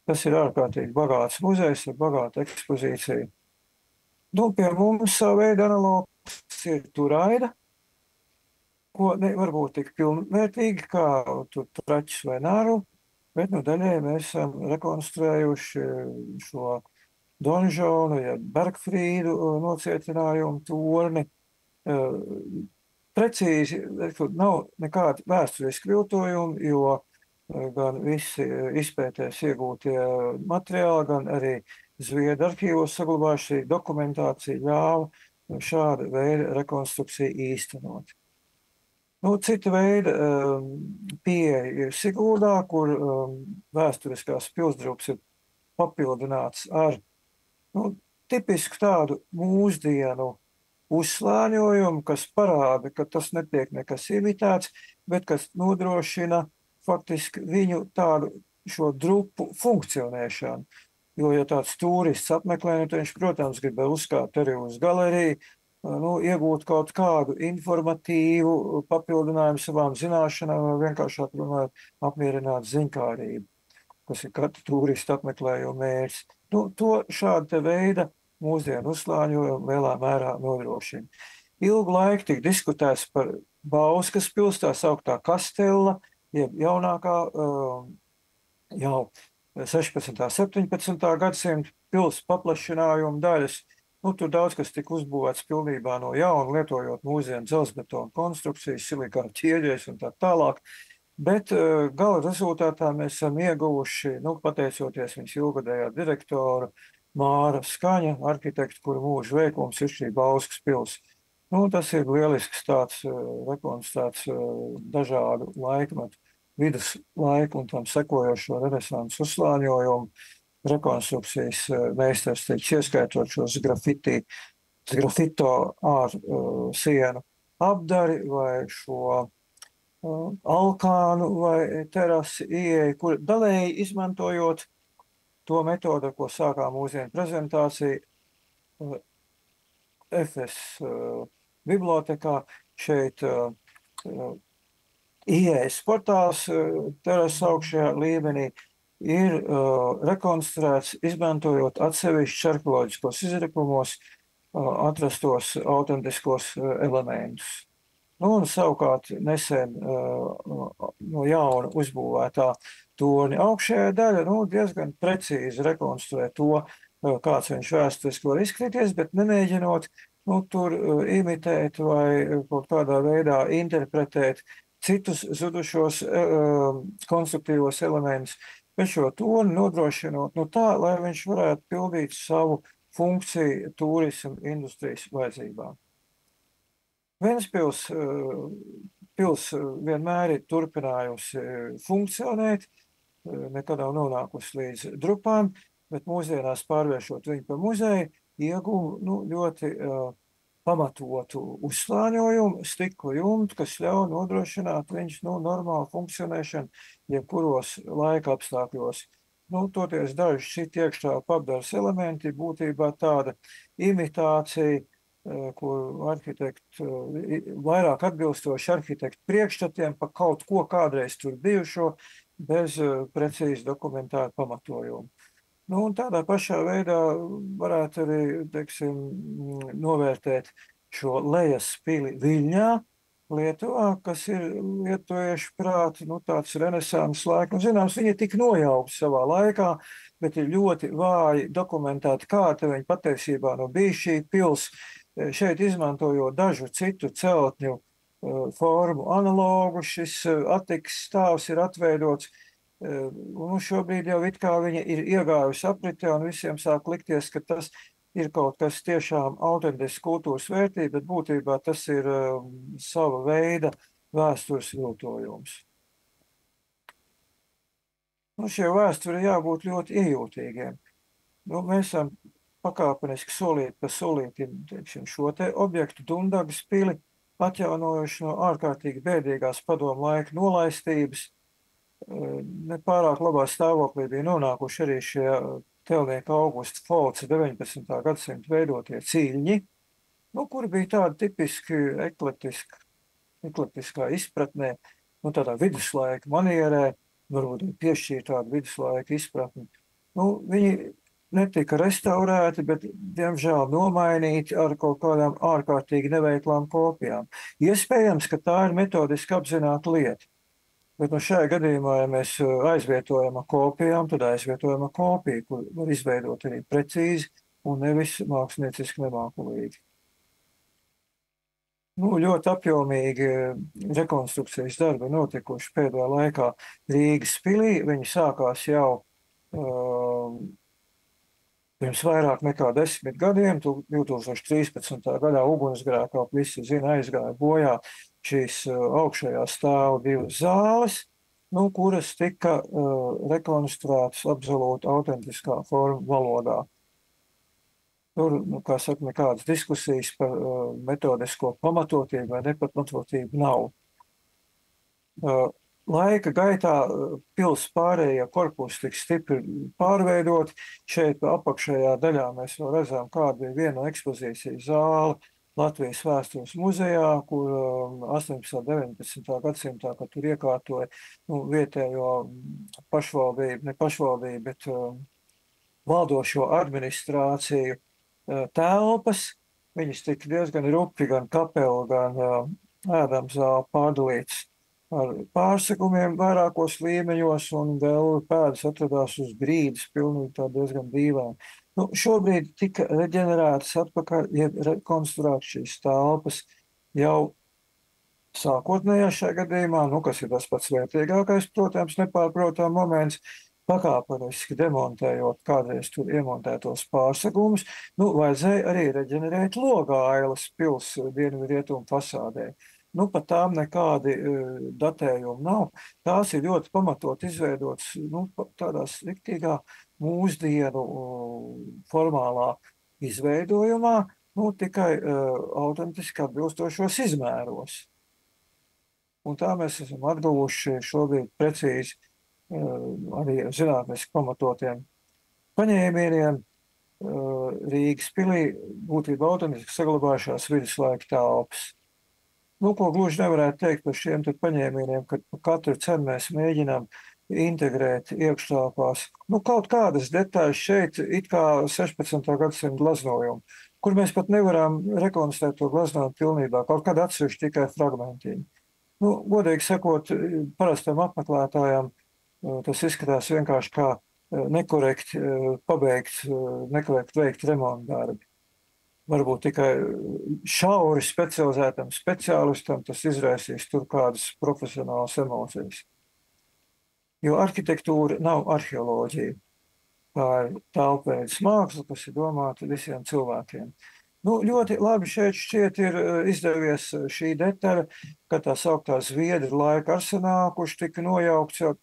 Tas ir ārkārtīgi bagāts muzejs ar bagātu ekspozīciju. Pie mums savu veidu analogs ir Turaida, ko nevar būt tik pilnvērtīgi kā tur Traķis vai Nāru, Bet nu daļai mēs esam rekonstruējuši šo donžonu, ja Bergfrīdu nocietinājumu torni. Precīzi, nav nekādi vēsturiski viltojumi, jo gan visi izpētēs iegūtie materiāli, gan arī Zviedru arhīvos saglabājušī dokumentācija ļāva šāda veida rekonstrukciju īstenot. Nu, cita veida pieeja ir Siguldā, kur vēsturiskās pilsdrupas ir papildināts ar tipisku tādu mūsdienu uzslāņojumu, kas parāda, ka tas netiek nekas imitēts, bet kas nodrošina faktiski viņu tādu šo drupu funkcionēšanu. Jo, ja tāds turists apmeklē, tad viņš, protams, grib uzkāpt arī uz galeriju, iegūt kaut kādu informatīvu papildinājumu savām zināšanām, vai vienkāršāk runājot, apmierināt ziņkārību, kas ir katra turista apmeklējuma mērķis. To šāda veida mūsdienu uzslāņojumu lielā mērā nodrošina. Ilgu laiku tika diskutēts par Bauskas pils, tā sauktā Kastela, jeb jaunākā jau 16. 17. gadsimta pils paplašinājuma daļas. Tur daudz kas tika uzbūvēts pilnībā no jauna, lietojot mūsdienu dzelzbetonu konstrukcijas, silikāta ķieģeļus un tā tālāk. Bet gala rezultātā mēs esam ieguvuši, pateicoties viņas ilgadējā direktora Māra Skaņa, arhitekta, kura mūža veikums ir šī Bauskas pils. Tas ir lielisks tāds rekonstruēts dažādu laikmetu, viduslaiku un tam sekojošo renesansu uzslāņojumu rekonstrukcijas meistars, ieskaitot šos grafito ar sienu apdari vai šo alkānu vai terasi ieeju, kur daļēji izmantojot to metodu, ko sākām mūsdienu prezentāciju Efes bibliotekā. Šeit ieejas portāls terases augšējā līmenī ir rekonstruēts, izmantojot atsevišķus arheoloģiskos izrakumos atrastos autentiskos elementus. Un savukārt nesen no jauna uzbūvētā torņa augšējā daļa diezgan precīzi rekonstruē to, kāds viņš vēsturiski var izskatīties, bet nemēģinot tur imitēt vai kaut kādā veidā interpretēt citus zudušos konstruktīvos elementus, bet šo torni nodrošinot tā, lai viņš varētu pildīt savu funkciju turismu industrijas vajadzībām. Ventspils pils vienmēr ir turpinājusi funkcionēt, nekad nav nonākusi līdz drupām, bet mūsdienās pārvēršot viņu par muzeju, ieguva ļoti pamatotu uzslāņojumu, stikla jumtu, kas ļauj nodrošināt viņas normālu funkcionēšanu jebkuros laika apstākļos. Toties daži šit iekšā apdares elementi būtībā tāda imitācija, kur arhitekti vairāk atbilstoši arhitektu priekšstatiem pa kaut ko kādreiz tur bijušo bez precīzi dokumentāru pamatojumu. Un tādā pašā veidā varētu arī, novērtēt šo lejas pili Viļņā, Lietuvā, kas ir lietuviešu prāti, tāds renesanses laika. Zināms, viņi tika nojaukti savā laikā, bet ir ļoti vāji dokumentēti, kāda viņa patiesībā bija šī pils. Šeit izmantojot dažu citu celtņu formu analogu, šis attikas stāvs ir atveidots. Šobrīd jau it kā viņa ir iegājusi apritē un visiem sāk likties, ka tas ir kaut kas tiešām autentisks kultūras vērtība, bet būtībā tas ir sava veida vēstures viltojums. Šie vēsturi jābūt ļoti iejūtīgiem. Mēs esam pakāpeniski solīt pa solītim, šo te objektu Dundagas pili atjaunojuši no ārkārtīgi bēdīgās padomu laika nolaistības. Nepārāk labā stāvoklī bija nonākuši arī šie Telnieka Augusta Folca 19. gadsimta veidotie cīļņi, kuri bija tādi tipiski eklektiskā izpratnē, tādā viduslaika manierē, varbūt piešķīra tādu viduslaika izpratni. Viņi netika restaurēti, bet, diemžēl, nomainīti ar kaut kādām ārkārtīgi neveiklām kopijām. Iespējams, ka tā ir metodiski apzināta lieta. Bet no šajā gadījumā, ja mēs aizvietojam ar kopijām, tad aizvietojam ar kopiju, kur var izveidot arī precīzi un nevis mākslinieciski nemākulīgi. Ļoti apjomīgi rekonstrukcijas darbi notikuši pēdējā laikā Rīgas pilī. Viņi sākās jau pirms vairāk nekā 10 gadiem. 2013. gadā ugunsgrēkā, visi zina, aizgāja bojā šīs augšējā stāva 2 zāles, kuras tika rekonstruētas absolūti autentiskā forma valodā. Tur, kā saka, nekādas diskusijas par metodisko pamatotību vai nepamatotību nav. Laika gaitā pils pārējie korpusi tik stipri pārveidot. Šeit apakšējā daļā mēs vēl redzam, kāda bija viena ekspozīcija zāle Latvijas vēstures muzejā, kur 18. un 19. gadsimtā, kad tur iekārtoja vietējo pašvaldību, ne pašvaldību, bet valdošo administrāciju telpas. Viņas tika diezgan rupi, gan kapela, gan ēdamzāle pārdalīts ar pārsegumiem vairākos līmeņos, un vēl pēdas atradās uz grīdas, pilnīgi tā diezgan dīvaini. Šobrīd tika reģenerētas atpakaļ, rekonstruētas šīs telpas jau sākotnējā šajā gadījumā, kas ir tas pats vērtīgākais, protams, nepārprotam moments, pakāpeniski demontējot kādreiz tur iemontētos pārsegumus, vajadzēja arī reģenerēt logailas pils dienvidrietumu fasādē. Pat tām nekādi datējumi nav. Tās ir ļoti pamatot izveidotas tādā riktīgā mūsdienu formālā izveidojumā, tikai autentiski atbilstošos izmēros. Un tā mēs esam atguvuši šobrīd precīzi arī zinātniski pamatotiem paņēmieniem Rīgas pilī būtībā autentiski saglabājušās viduslaika telpas. Ko gluži nevarētu teikt par šiem paņēmieniem, kad katru cenu mēs mēģinām integrēt iekštelpās. Kaut kādas detaļas šeit, it kā 16. gadsimta glaznojumu, kur mēs pat nevaram rekonstruēt to glaznojumu pilnībā, kaut kādā atsevišķi tikai fragmentiņi. Godīgi sakot, parastam apmeklētājam tas izskatās vienkārši kā nekorekti pabeigts, nekorekti veikt remontu darbi. Varbūt tikai šauri specializētam speciālistam tas izraisīs tur kādas profesionālas emocijas. Jo arhitektūra nav arheoloģija. Tā ir telpveidas māksla, kas ir domāta visiem cilvēkiem. Ļoti labi šeit šķiet ir izdevies šī detaļa, ka tā sauktā Zviedru laika arsenāla, kurš tika nojaukts, jau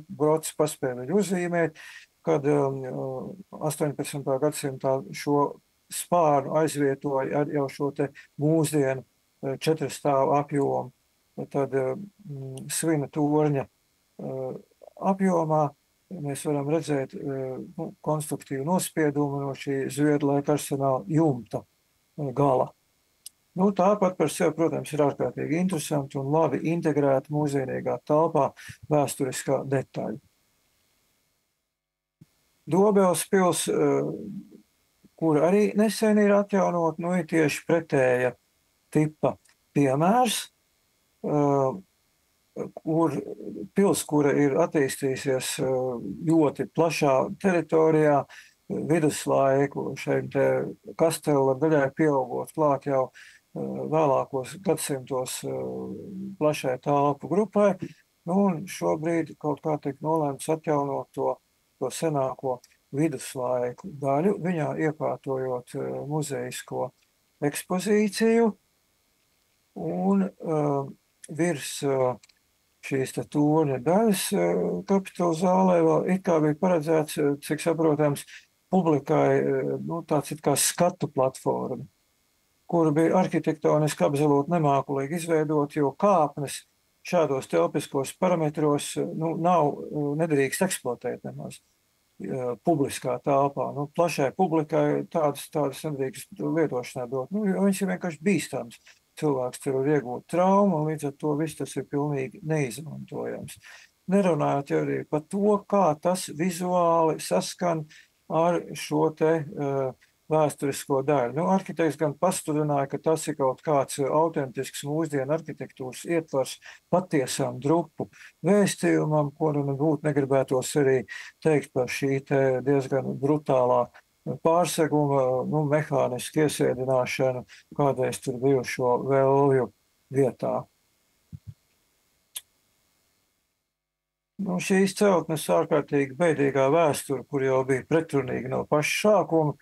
Brods paspēja viņu uzzīmēt, kad 18. gadsimtā šo spārnu aizvietoja ar jau šo te mūsdienu 4 stāvu apjomu, tad svina torņa apjomā. Mēs varam redzēt konstruktīvu nospiedumu no šī Zviedru laika arsenāla jumta gala. Tāpat par sevi, protams, ir ārkārtīgi interesanti un labi integrēta mūsdienīgā telpā vēsturiskā detaļa. Dobeles pils, kur arī nesen ir atjaunot, ir tieši pretēja tipa piemērs, kura ir attīstījusies ļoti plašā teritorijā viduslaiku, šeit kastela daļai pieaugot klāt jau vēlākos gadsimtos plašai telpu grupai, un šobrīd kaut kā tiek nolēmts atjaunot to senāko viduslaiku daļu, viņā iekārtojot muzejisko ekspozīciju, un virs šīs torņa daļas Kapitola zālē vēl it kā bija paredzēts, cik saprotams, publikai tāds it kā skatu platforma, kura bija arhitektoniski absolūti nemākulīgi izveidot, jo kāpnes šādos telpiskos parametros nedrīkst eksploatēt nemaz publiskā telpā. Plašai publikai tādas nedrīkst lietošanā dot, jo viņš ir vienkārši bīstams. Cilvēks tur var iegūt traumu, un līdz ar to viss tas ir pilnīgi neizmantojams. Nerunājot arī par to, kā tas vizuāli saskan ar šo te vēsturisko daļu. Nu, arhitekts gan pasludināja, ka tas ir kaut kāds autentisks mūsdienu arhitektūras ietvars patiesam drupu vēstījumam, ko nu nebūtu negribētos arī teikt par šī te diezgan brutālā pārseguma, nu, mehāniski iesēdināšanu kādreiz tur bijušo vēlju vietā. Nu, šīs celtnes ārkārtīgi beidīgā vēsture, kur jau bija pretrunīga no paša sākuma,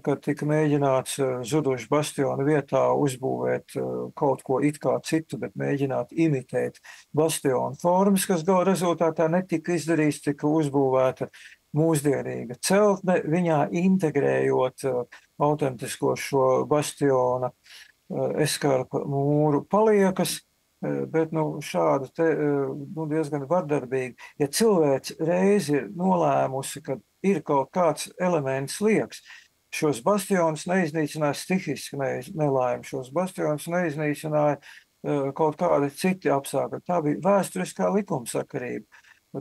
kad tika mēģināts zudušu bastionu vietā uzbūvēt kaut ko it kā citu, bet mēģināt imitēt bastionu formas, kas gala rezultātā netika izdarīts, tika uzbūvēta mūsdienīga celtne, viņā integrējot autentisko šo bastiona eskarpa mūru paliekas, bet nu, šāda te, nu, diezgan vardarbīgi. Ja cilvēks reiz ir nolēmusi, ka ir kaut kāds elements liekas, šos bastionus neiznīcināja stihiski nelaime, šos bastionus neiznīcināja kaut kādi citi apstākļi. Tā bija vēsturiskā likumsakarība,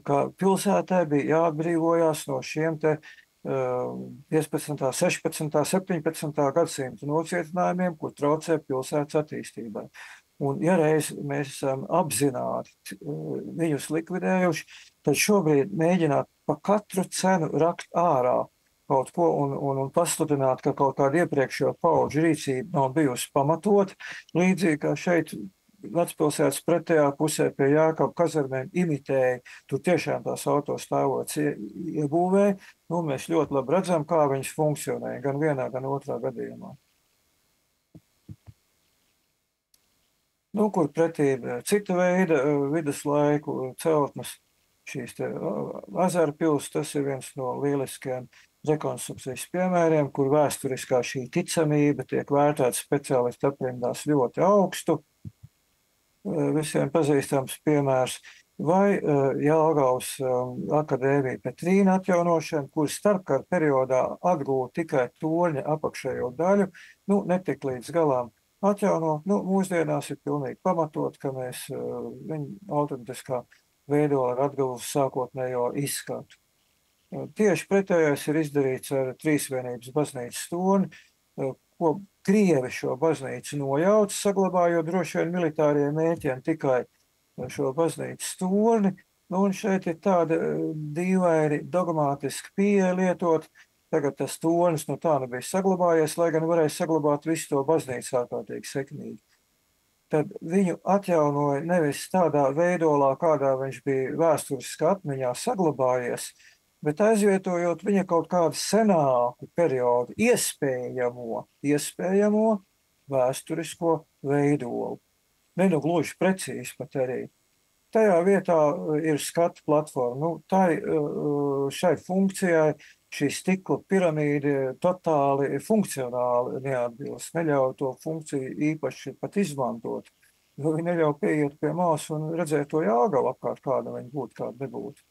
ka pilsētā bija jāatbrīvojās no šiem te 15., 16., 17. gadsimta nocietinājumiem, kur traucē pilsētas attīstībai. Un, ja reiz mēs esam apzināti viņus likvidējuši, tad šobrīd mēģināt pa katru cenu rakt ārā kaut ko un pasludināt, ka kaut kāda iepriekšējo paudžu rīcība nav bijusi pamatot, līdzīgi kā šeit Vecpilsētas pretējā pusē pie Jākaba kazarmēm imitēja, tur tiešām tās autostāvots iebūvēja, nu mēs ļoti labi redzam, kā viņas funkcionē, gan vienā, gan otrā gadījumā. Nu, kur pretī cita veida viduslaiku celtnes, šīs te Azarpils, tas ir viens no lieliskiem rekonstrukcijas piemēriem, kur vēsturiskā šī ticamība tiek vērtēta speciālistu aprindās ļoti augstu. Visiem pazīstams piemērs, vai Jelgavas akadēmija Petrīna atjaunošana, kur starpkara periodā atgūta tikai torņa apakšējo daļu, nu, netik līdz galām atjaunot. Nu, mūsdienās ir pilnīgi pamatot, ka mēs viņu autentiskā veidola ir atguvusi sākotnējo izskatu. Tieši pretējais ir izdarīts ar Trīsvienības baznīcas torni, ko Krievi šo baznīcu nojauca, saglabājot droši vien militāriem mērķiem tikai šo baznīcas torni. Nu, un šeit ir tāda dīvaini dogmātiska pieeja lietot. Tagad tas tornis no tā nebija saglabājies, lai gan varēja saglabāt visu to baznīcu ārkārtīgi sekmīgi. Tad viņu atjaunoja nevis tādā veidolā, kādā viņš bija vēsturiskā atmiņā saglabājies, bet aizvietojot viņa kaut kādu senāku periodu, iespējamo vēsturisko veidolu. Ne nu gluži precīzi pat arī. Tajā vietā ir skatu platforma. Nu, šai funkcijai šī stikla piramīda totāli funkcionāli neatbilst, neļauj to funkciju īpaši pat izmantot, jo viņi neļauj pieiet pie malas un redzēt to Jelgavu apkārt, kāda viņa būtu, kāda nebūtu.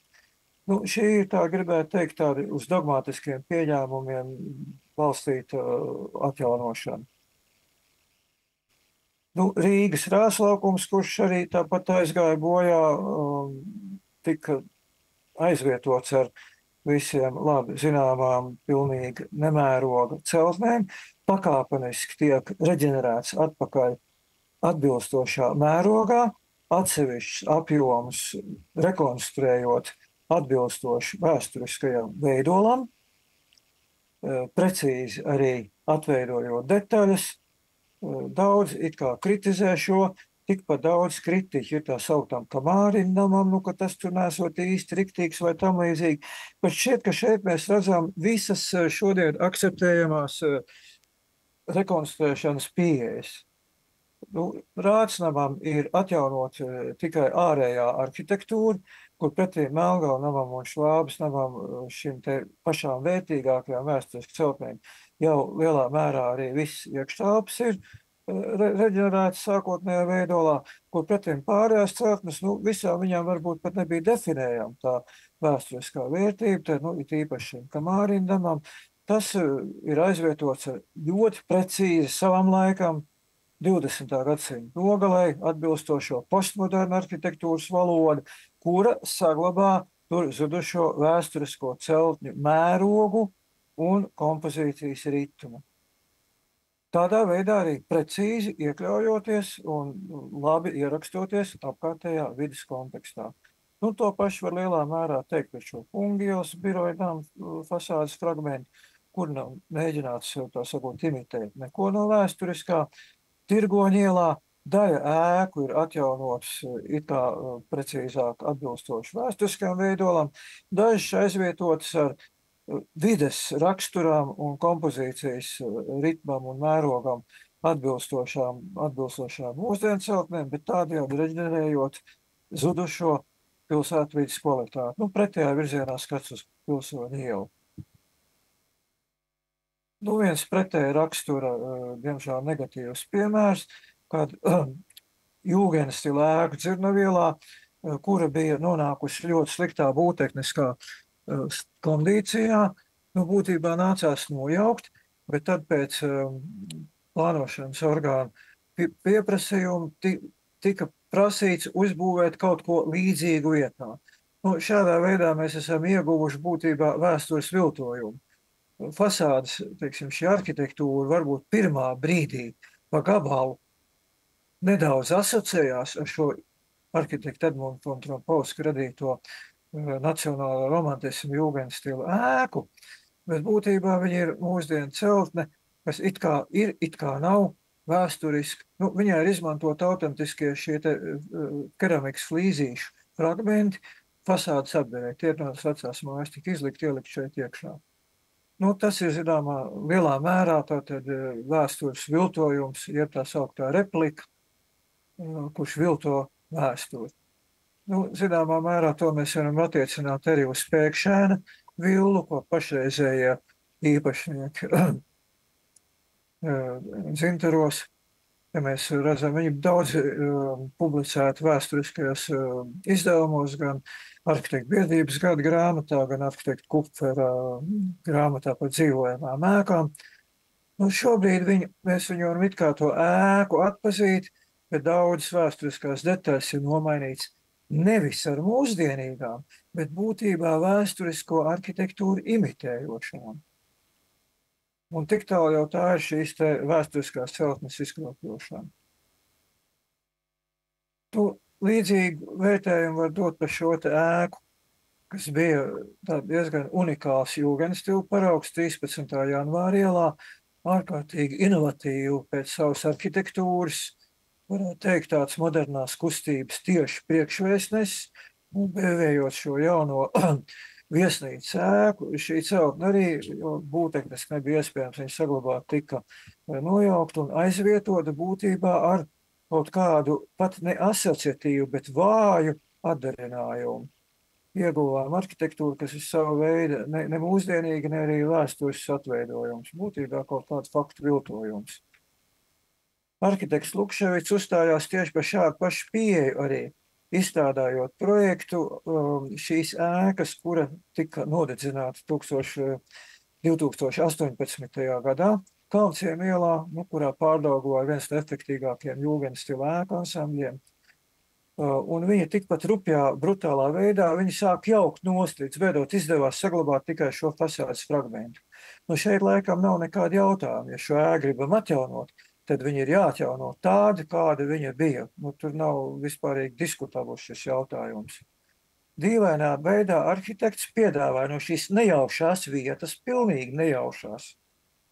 Nu, šī ir tā, gribētu teikt, tādi uz dogmātiskiem pieņēmumiem balstīta atjaunošana. Nu, Rīgas rēslaukums, kurš arī tāpat aizgāja bojā, tika aizvietots ar visiem labi zināmām pilnīgi nemēroga celtnēm, pakāpeniski tiek reģenerēts atpakaļ atbilstošā mērogā, atsevišķus apjomus rekonstruējot atbilstoši vēsturiskajam veidolam, precīzi arī atveidojot detaļas. Daudz it kā kritizē šo, tikpat daudz kritiķi ir tā sauktām Kamārina namam, nu, ka tas tur nesot īsti riktīgs vai tam līdzīgi. Bet šķiet, ka šeit mēs redzam visas šodien akceptējamās rekonstruēšanas pieejas. Nu, Rādsnamam ir atjaunot tikai ārējā arhitektūra, kur pretī Melngava namam un Švābas namam šim te pašām vērtīgākajām vēsturiski celtnēm jau lielā mērā arī viss iekštāps ir reģenerēts sākotnējā veidolā, kur pretim pārējās celtnes, nu, visām viņām varbūt pat nebija definējama tā vēsturiskā vērtība, tad, nu, it īpaši Kamārina namam, tas ir aizvietots ar ļoti precīzi savam laikam 20. gadsimta nogalē atbilstošo postmodernu arhitektūras valodu, kura saglabā tur zudušo vēsturisko celtņu mērogu un kompozīcijas ritmu. Tādā veidā arī precīzi iekļaujoties un labi ierakstoties apkārtējā vidas kontekstā. Nu, to pašu var lielā mērā teikt par šo Ungielas birojām fasādes fragmentu, kur nav mēģināts, tā sakot, imitēt neko no vēsturiskā. Tirgoņielā daļa ēku ir atjaunotas it kā precīzāk atbilstoši vēsturiskajam veidolam, dažas aizvietotas ar vides raksturām un kompozīcijas ritmam un mērogam atbilstošām mūsdienu celtnēm, bet tādējādi reģenerējot zudušo pilsētvides kvalitāti. Nu, pretējā virzienā skats uz Pilsoņu ielu. Nu, viens pretēja rakstura, diemžēl negatīvs piemērs, kad jūgenstila ēku Dzirnavielā, kura bija nonākusi ļoti sliktā būvtekniskā kondīcijā, nu, būtībā nācās nojaukt, bet tad pēc plānošanas orgānu pieprasījumu tika prasīts uzbūvēt kaut ko līdzīgu vietā. Nu, šādā veidā mēs esam ieguvuši būtībā vēstures viltojumu. Fasādes, teiksim, šī arhitektūra varbūt pirmā brīdī pa gabalu nedaudz asociējās ar šo arhitekta Edmunda von Trompovska radīto nacionālo romantismu jūgenstilu ēku, bet būtībā viņi ir mūsdienu celtne, kas it kā nav vēsturiski. Nu, viņai ir izmantot autentiskie šie te keramikas flīzīšu fragmenti, fasādes apderē. Tie ir no vecās mājas tik izlikt, ielikt šeit iekšā. Nu, tas ir, zināmā, lielā mērā tātad vēstures viltojums, ir tā sauktā replika, kurš vilto vēsturi. Nu, zināmā mērā to mēs varam attiecināt arī uz Pēkšēna villu, ko pašreizējie īpašnieki Dzintaros. Ja mēs redzam, viņi daudz publicēti vēsturiskajos izdevumos, gan arhitektu biedrības gada grāmatā, gan arhitektu Kupfera grāmatā par dzīvojamām ēkām. Nu, šobrīd mēs viņu varam it kā to ēku atpazīt, bet daudzas vēsturiskās detaļas ir nomainīts nevis ar mūsdienīgām, bet būtībā vēsturisko arhitektūru imitējošām. Un tik tālu jau tā ir šīs te vēsturiskās celtnes izkropļošana. Tu līdzīgu vērtējumu var dot par šo te ēku, kas bija diezgan unikāls jūgenstila paraugs 13. janvāra ielā, ārkārtīgi inovatīvu pēc savas arhitektūras, varētu teikt tāds modernās kustības tieši priekšvēstnesis, un bēvējot šo jauno viesnīcu ēku, šī celtne arī būvtekniski nebija iespējams, viņa saglabāt tika nojaukt un aizvietota būtībā ar kaut kādu pat ne asociatīvu, bet vāju atdarinājumu. Ieguvām arhitektūru, kas ir sava veida ne mūsdienīga, ne arī vēstures atveidojums, būtībā kaut kāds faktu viltojums. Arhitekts Lukševics uzstājās tieši par šādu pašu pieeju arī, izstrādājot projektu šīs ēkas, kura tika nodedzināta 2018. gadā, Kalnciem ielā, kurā Pārdaugavā ir viens no efektīgākajiem jūgenstila ēku ansambļiem. Un viņa tikpat rupjā, brutālā veidā, viņa sāk jaukt nost, līdz beidzot izdevās saglabāt tikai šo fasādes fragmentu. Nu, šeit laikam nav nekāda jautājuma, ja šo ēku gribam atjaunot, tad viņi ir jāatjauno tādi, kādi viņa bija. Nu, tur nav vispārīgi diskutabls šis jautājums. Dīvainā veidā arhitekts piedāvāja no šīs nejaušās vietas, pilnīgi nejaušās.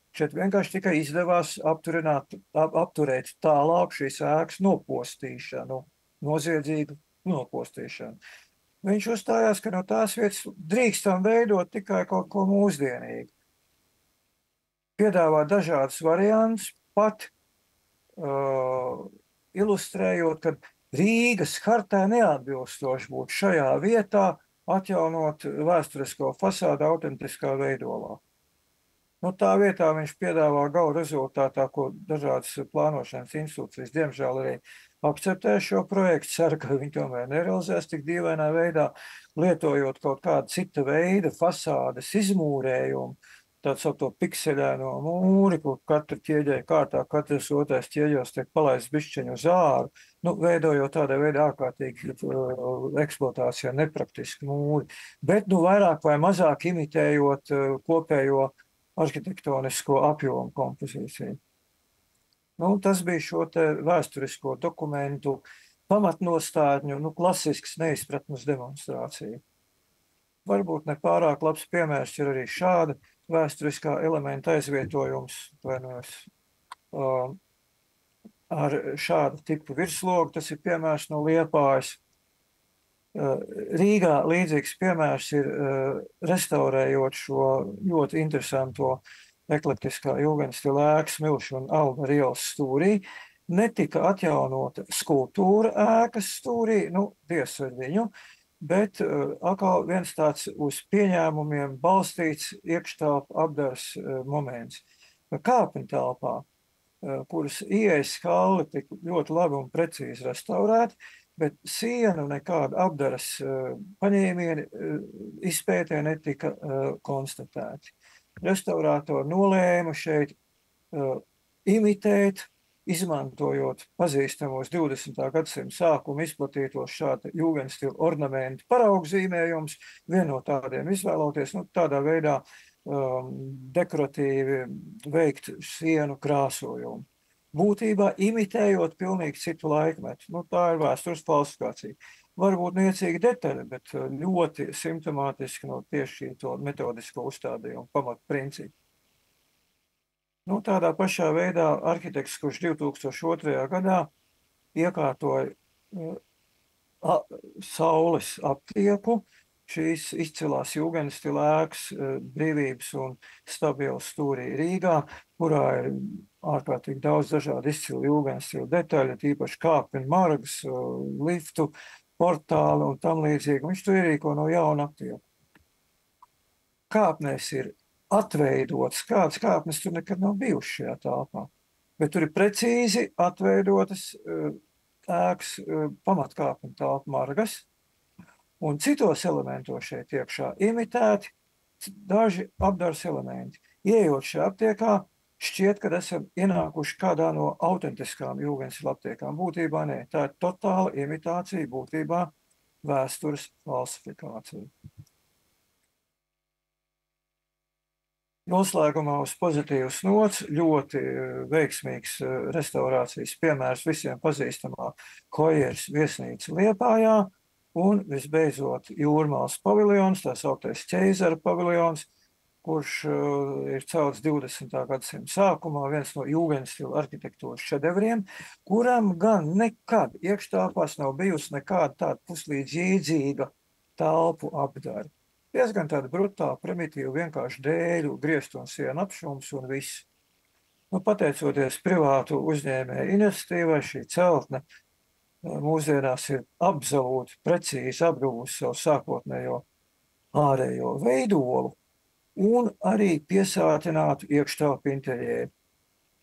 Šeit vienkārši tikai izdevās apturēt tālāk šīs ēkas nopostīšanu, noziedzīgu nopostīšanu. Viņš uzstājās, ka no tās vietas drīkstam veidot tikai kaut ko mūsdienīgu. Piedāvā dažādas variantus, pat ilustrējot, ka Rīgas hartā neatbilstoši būtu šajā vietā atjaunot vēsturisko fasādu autentiskā veidolā. Nu, tā vietā viņš piedāvā gala rezultātā, ko dažādas plānošanas institūcijas diemžēl arī akceptē šo projektu, ceru, ka viņi tomēr nerealizēs tik dīvainā veidā, lietojot kaut kādu cita veida fasādes izmūrējumu, tāds to pikseļēno mūri, kur katra ķieģeja kārtā, katrs otrais ķieģos tiek palaists bišķiņu uz āru, nu, veidojot tādā veidā ārkārtīgi eksploatācijā nepraktiski mūri, bet, nu, vairāk vai mazāk imitējot kopējo arhitektonisko apjomu kompozīciju. Nu, tas bija šo te vēsturisko dokumentu pamatnostādņu, klasisks neizpratnes demonstrācija. Varbūt ne pārāk labs piemērs ir arī šāda vēsturiskā elementa aizvietojums, ar šādu tipu virslogu. Tas ir piemērs no Liepājas. Rīgā līdzīgs piemērs ir restaurējot šo ļoti interesanto eklektiskā jūgenstila ēku Smilšu un Alba ielas stūrī. Netika atjaunota skulptūra ēkas stūrī, diez ar viņu, bet atkal viens tāds uz pieņēmumiem balstīts iekštelpu apdars moments. Kāpņu telpā, kuras ieejas skalli tika ļoti labi un precīzi restaurēti, bet sienu nekāda apdaras paņēmieni izpētē netika konstatēti. Restaurātori nolēma šeit imitēt, izmantojot pazīstamos 20. gadsimta sākuma izplatītos šāda jūgenstila ornamentu paraugzīmējums, vienu no tādiem izvēloties, tādā veidā dekoratīvi veikt sienu krāsojumu. Būtībā imitējot pilnīgi citu laikmetu. Tā ir vēstures falsifikācija. Varbūt niecīga detaļa, bet ļoti simptomātiski no tieši to metodisko uzstādījumu pamatprincipu. Tādā pašā veidā arhitekts, kurš 2002. gadā iekārtoja saules aptieku, šīs izcilās jūgenstila ēkas Brīvības un Stabilas stūrī Rīgā, kurā ir ārkārtīgi daudz dažādu izcilu jūgenstila detaļu, tīpaši kāpņu margas, liftu, portāli un tam līdzīgi. Viņš to ierīko no jauna aptieku. Kāpnēs ir atveidotas, kādas kāpnes tur nekad nav bijušas šajā telpā, bet tur ir precīzi atveidotas ēkas pamatkāpņu telpu margas, un citos elementos šeit iekšā imitēti daži apdars elementi. Ieejot šajā aptiekā, šķiet, ka esam ienākuši kādā no autentiskām jūgenstila aptiekām. Būtībā nē, tā ir totāla imitācija, būtībā vēstures falsifikācija. Noslēgumā uz pozitīvas nots ļoti veiksmīgs restaurācijas piemērs visiem pazīstamā Kojeras viesnīca Liepājā un visbeidzot Jūrmālas paviljons, tā sauktais Ķeizara paviljons, kurš ir celts 20. gadsimta sākumā, viens no jūgenstila arhitektūras šedevriem, kuram gan nekad iekštelpās nav bijusi nekāda tāda puslīdz jēdzīga telpu apdara. Diezgan tāda brutāla, primitīva, vienkārši dēļu, griestu un sienu apšums un viss. Pateicoties privātu uzņēmēju iniciatīvai, šī celtne mūsdienās ir absolūti precīzi apguvusi savu sākotnējo ārējo veidolu un arī piesātinātu iekštelpu interjeru.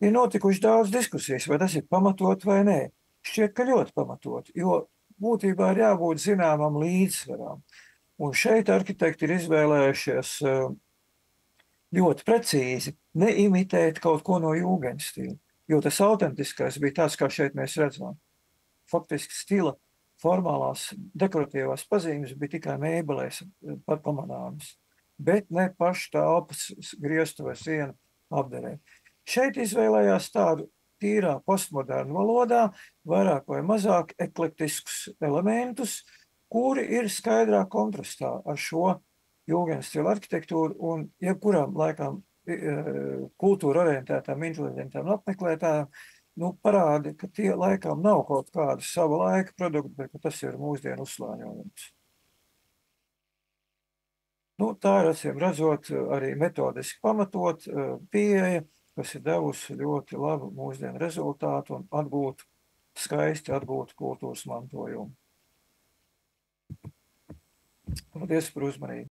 Ir notikuši daudz diskusijas, vai tas ir pamatot vai nē. Šķiet, ka ļoti pamatot, jo būtībā ir jābūt zināmam līdzsvaram. Un šeit arhitekti ir izvēlējušies ļoti precīzi neimitēt kaut ko no jūgenstila, jo tas autentiskais bija tāds, kā šeit mēs redzam. Faktiski stila formālās dekoratīvās pazīmes bija tikai mēbelēs pamanāmas, bet ne paši telpas griestu vai sienu apdarē. Šeit izvēlējās tādu tīrā postmodernu valodā, vairāk vai mazāk eklektiskus elementus, kuri ir skaidrā kontrastā ar šo jūgenstila arhitektūru un jebkurām laikam kultūra orientētām, inteliģentām apmeklētājām, parāda, ka tie laikam nav kaut kāda sava laika produkti, bet ka tas ir mūsdienu uzslāņojums. Tā ir, acīm redzot, arī metodiski pamatot pieeja, kas ir devusi ļoti labu mūsdienu rezultātu un skaisti atgūtu kultūras mantojumu. Paldies par uzmanību.